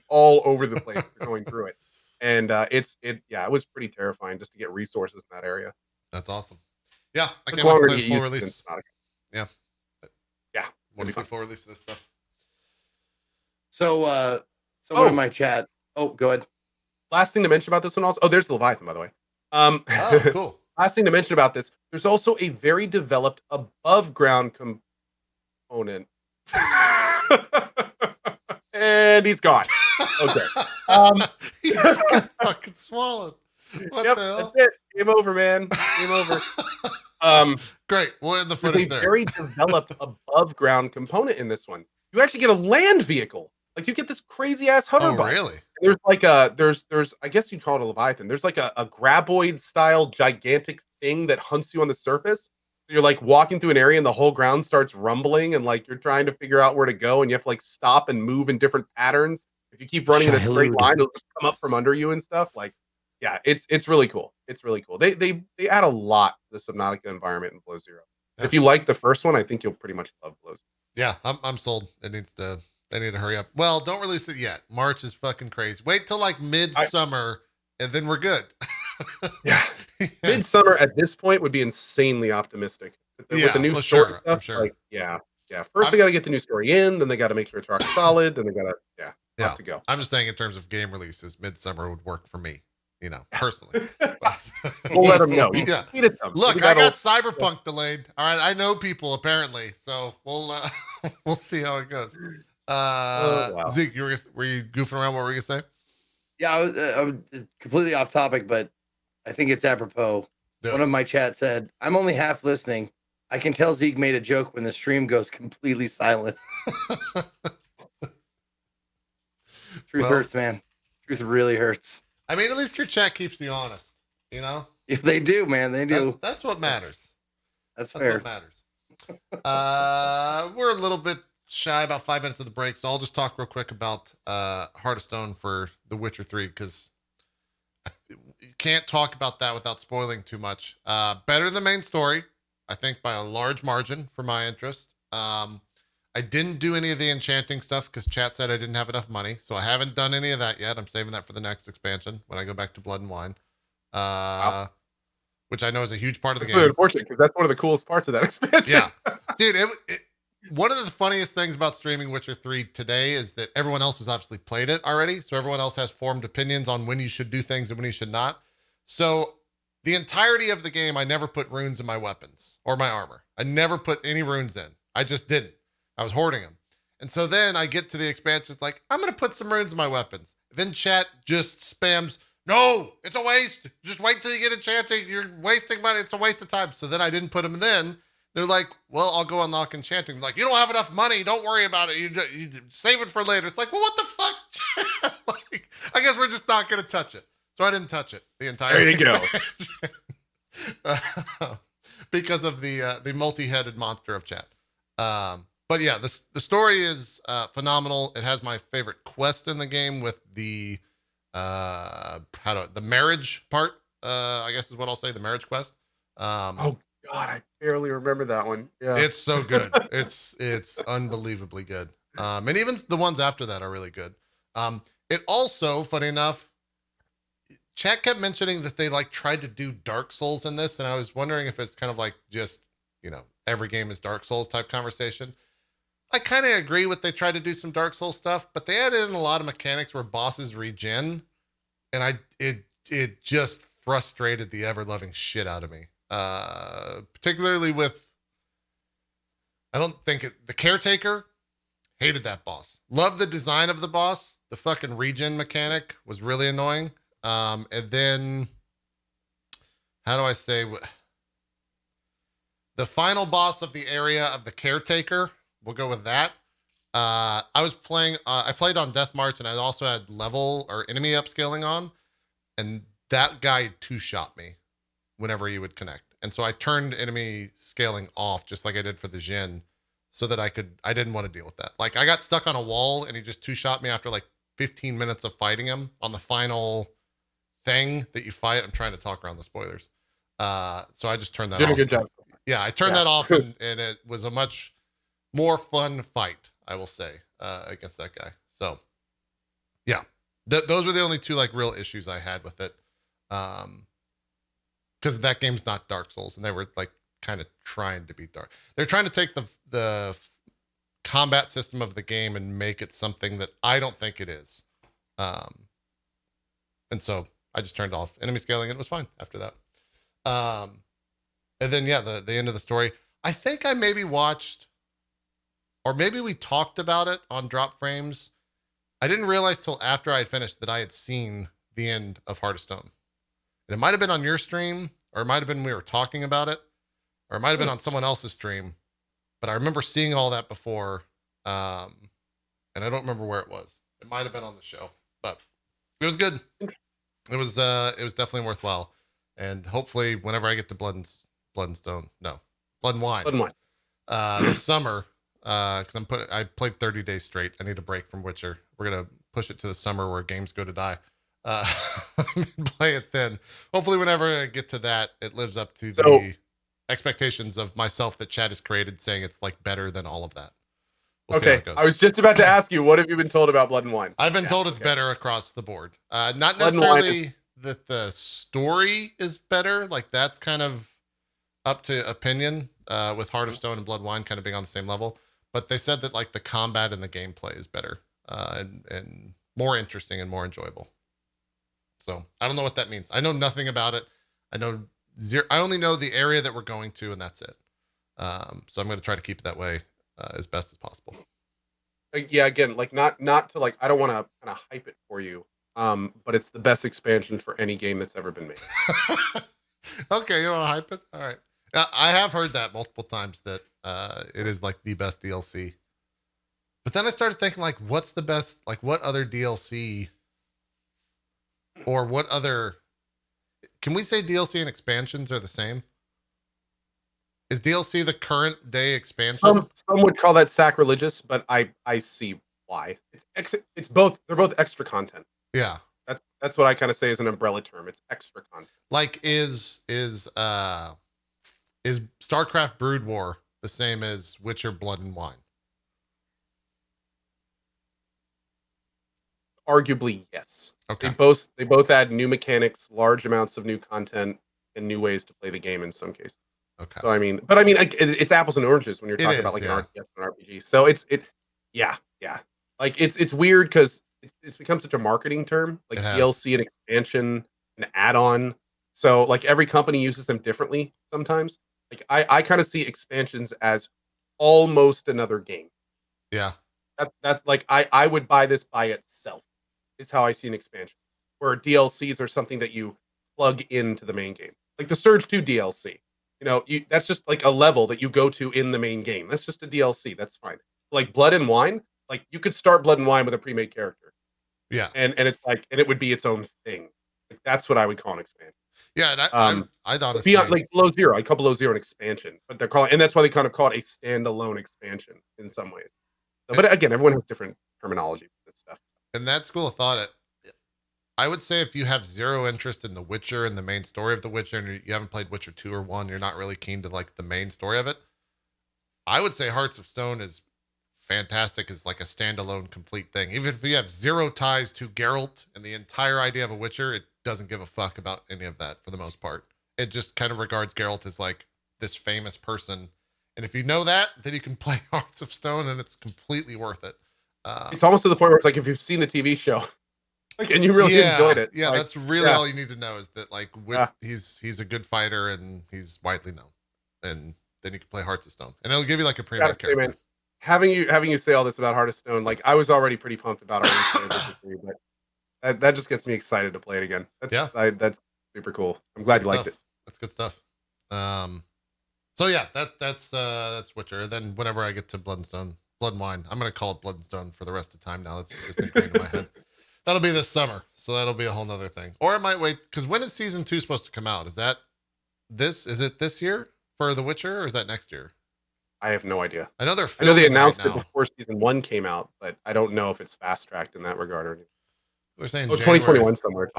all over the place going through it. And it was pretty terrifying just to get resources in that area. That's awesome. Yeah, I can't wait for the full release. Yeah. Yeah. What do you think full release of this stuff? So Oh. someone in my chat. Oh, go ahead. Last thing to mention about this one also. Oh, there's the Leviathan, by the way. Oh, cool. Last thing to mention about this, there's also a very developed above ground component. And he's gone. Okay. He just got fucking swallowed. What Yep, the hell? that's it. Game over, man. Game over. Great. We'll end the There's footage a there. very developed above ground component in this one. You actually get a land vehicle. Like you get this crazy ass hover Oh, bike. really? There's like there's I guess you'd call it a Leviathan. There's like a graboid style gigantic thing that hunts you on the surface. So you're like walking through an area and the whole ground starts rumbling and like you're trying to figure out where to go and you have to like stop and move in different patterns. If you keep running in a straight Shailude. line, it'll just come up from under you and stuff. Like, yeah, it's really cool. It's really cool. They add a lot to the Subnautica environment in Below Zero. Yeah. If you like the first one, I think you'll pretty much love Below Zero. Yeah, I'm sold. They need to hurry up. Well, don't release it yet. March is fucking crazy. Wait till like midsummer and then we're good. Yeah. Midsummer at this point would be insanely optimistic. With the new well, story sure, stuff, I'm sure. like, yeah. First, they got to get the new story in, then they got to make sure it's rock solid, then they got to, have to go. I'm just saying in terms of game releases, midsummer would work for me, personally. We'll let them know. You Yeah. tweet at them. Look, Maybe I got that'll- Cyberpunk delayed. All right, I know people apparently, so we'll we'll see how it goes. wow. Zeke, were you goofing around? What were you gonna say? Yeah, I was completely off topic, but I think it's apropos. Yeah. One of my chat said, "I'm only half listening. I can tell Zeke made a joke when the stream goes completely silent." Truth hurts, man. Truth really hurts. I mean, at least your chat keeps you honest. If they do, man, they do. That's what matters. That's That's fair. what matters. We're a little bit shy, about 5 minutes of the break, so I'll just talk real quick about Heart of Stone for The Witcher 3, because you can't talk about that without spoiling too much. Better than the main story, I think, by a large margin for my interest. I didn't do any of the enchanting stuff because chat said I didn't have enough money, so I haven't done any of that yet. I'm saving that for the next expansion when I go back to Blood and Wine. Wow. Which I know is a huge part of the It's game. really unfortunate because that's one of the coolest parts of that expansion. Yeah. Dude, one of the funniest things about streaming Witcher 3 today is that everyone else has obviously played it already. So everyone else has formed opinions on when you should do things and when you should not. So the entirety of the game, I never put runes in my weapons or my armor. I never put any runes in. I just didn't. I was hoarding them. And so then I get to the expansion. It's like, I'm going to put some runes in my weapons. Then chat just spams, no, it's a waste. Just wait till you get enchanting. You're wasting money. It's a waste of time. So then I didn't put them in. Then they're like, well, I'll go unlock enchanting. I'm like, you don't have enough money. Don't worry about it. You save it for later. It's like, well, what the fuck? Like, I guess we're just not going to touch it. So I didn't touch it the entire There you go. because of the multi-headed monster of chat. But yeah, the story is phenomenal. It has my favorite quest in the game with the the marriage part. I guess is what I'll say. The marriage quest. Oh God, I barely remember that one. Yeah, it's so good. It's unbelievably good. And even the ones after that are really good. It also, funny enough, chat kept mentioning that they like tried to do Dark Souls in this, and I was wondering if it's kind of like just every game is Dark Souls type conversation. I kind of agree with they tried to do some Dark Souls stuff, but they added in a lot of mechanics where bosses regen, and it just frustrated the ever-loving shit out of me. Particularly with, I don't think the Caretaker, hated that boss. Loved the design of the boss. The fucking regen mechanic was really annoying. And then, how do I say, the final boss of the area of the Caretaker, we'll go with that. I played on Death March, and I also had level or enemy upscaling on, and that guy two-shot me whenever he would connect. And so I turned enemy scaling off just like I did for the Shin so that I didn't want to deal with that. Like I got stuck on a wall and he just two-shot me after like 15 minutes of fighting him on the final thing that you fight. I'm trying to talk around the spoilers. So I just turned that off. did a good job. Yeah, I turned that off and it was a much more fun fight, I will say, against that guy. So yeah, those were the only two like real issues I had with it. Because that game's not Dark Souls, and they were like kind of trying to be dark. They're trying to take the combat system of the game and make it something that I don't think it is. And so I just turned off enemy scaling and it was fine after that. And then, yeah, the end of the story. I think I maybe watched, or maybe we talked about it on Drop Frames. I didn't realize till after I had finished that I had seen the end of Heart of Stone. And it might have been on your stream, or it might have been we were talking about it, or it might have been on someone else's stream. But I remember seeing all that before, and I don't remember where it was. It might have been on the show, but it was good. It was definitely worthwhile. And hopefully whenever I get to Blood and Wine. This summer, because I played 30 days straight. I need a break from Witcher. We're gonna push it to the summer where games go to die. Play it then. Hopefully, whenever I get to that, it lives up to the expectations of myself that Chad has created, saying it's like better than all of that. We'll see how it goes. I was just about to ask you, what have you been told about Blood and Wine? I've been told it's better across the board. Not necessarily that the story is better. Like that's kind of up to opinion. With Heart of Stone and Blood Wine kind of being on the same level, but they said that like the combat and the gameplay is better and more interesting and more enjoyable. So I don't know what that means. I know nothing about it. I only know the area that we're going to, and that's it. So I'm going to try to keep it that way as best as possible. Yeah, again, like not to like, I don't want to kind of hype it for you, but it's the best expansion for any game that's ever been made. Okay, you want to hype it? All right. I have heard that multiple times that it is like the best DLC. But then I started thinking like, what's the best, like what other DLC or what other, can we say DLC and expansions are the same? Is DLC the current day expansion? Some would call that sacrilegious, but I see why. It's both, they're both extra content. Yeah. That's what I kind of say is an umbrella term. It's extra content. Like is StarCraft Brood War the same as Witcher Blood and Wine? Arguably, yes. Okay. They both add new mechanics, large amounts of new content, and new ways to play the game in some cases. Okay. So I mean, it's apples and oranges when you're talking about like an RTS and an RPG. So yeah. Like it's weird because it's become such a marketing term, like DLC and expansion and add-on. So like every company uses them differently sometimes. Like I kind of see expansions as almost another game. Yeah. That's like I would buy this by itself, is how I see an expansion. Where DLCs are something that you plug into the main game. Like the Surge 2 DLC. That's just like a level that you go to in the main game. That's just a DLC. That's fine. Like Blood and Wine, like you could start Blood and Wine with a pre-made character. Yeah. And it's like, and it would be its own thing. Like, that's what I would call an expansion. Yeah, and I'd honestly beyond like Below Zero, I call Below Zero an expansion, but they're calling, and that's why they kind of call it a standalone expansion in some ways. So, but again, everyone has different terminology for this stuff. And that school of thought, I would say if you have zero interest in The Witcher and the main story of The Witcher, and you haven't played Witcher 2 or 1, you're not really keen to like the main story of it, I would say Hearts of Stone is fantastic as like a standalone complete thing. Even if you have zero ties to Geralt and the entire idea of a Witcher, it doesn't give a fuck about any of that for the most part. It just kind of regards Geralt as like this famous person. And if you know that, then you can play Hearts of Stone and it's completely worth it. It's almost to the point where it's like, if you've seen the TV show, like, and you really enjoyed it. Yeah, like, that's really all you need to know is that like he's a good fighter and he's widely known. And then you can play Hearts of Stone. And it'll give you like a pre-made character. Man, having you say all this about Heart of Stone, like I was already pretty pumped about Heart of Stone, but that just gets me excited to play it again. That's super cool. I'm glad you liked it. That's good stuff. So yeah, that's Witcher. Then whenever I get to Blood and Wine, I'm gonna call it Blood and Stone for the rest of the time now. That's just ingrained in my head. That'll be this summer, so that'll be a whole nother thing. Or it might wait, because when is season 2 supposed to come out? Is it this year for The Witcher, or is that next year? I have no idea. I know they announced it before season 1 came out, but I don't know if it's fast tracked in that regard or anything. They're saying 2021 somewhere.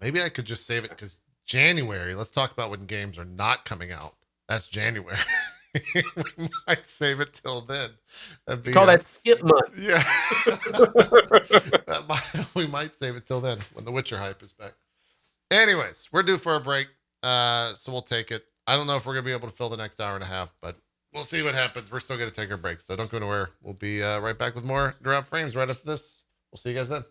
Maybe I could just save it because January. Let's talk about when games are not coming out. That's January. We might save it till then. Call that skip month. Yeah. We might save it till then when the Witcher hype is back. Anyways, we're due for a break, so we'll take it. I don't know if we're gonna be able to fill the next hour and a half, but we'll see what happens. We're still going to take our break, so don't go anywhere. We'll be right back with more Drop Frames right after this. We'll see you guys then.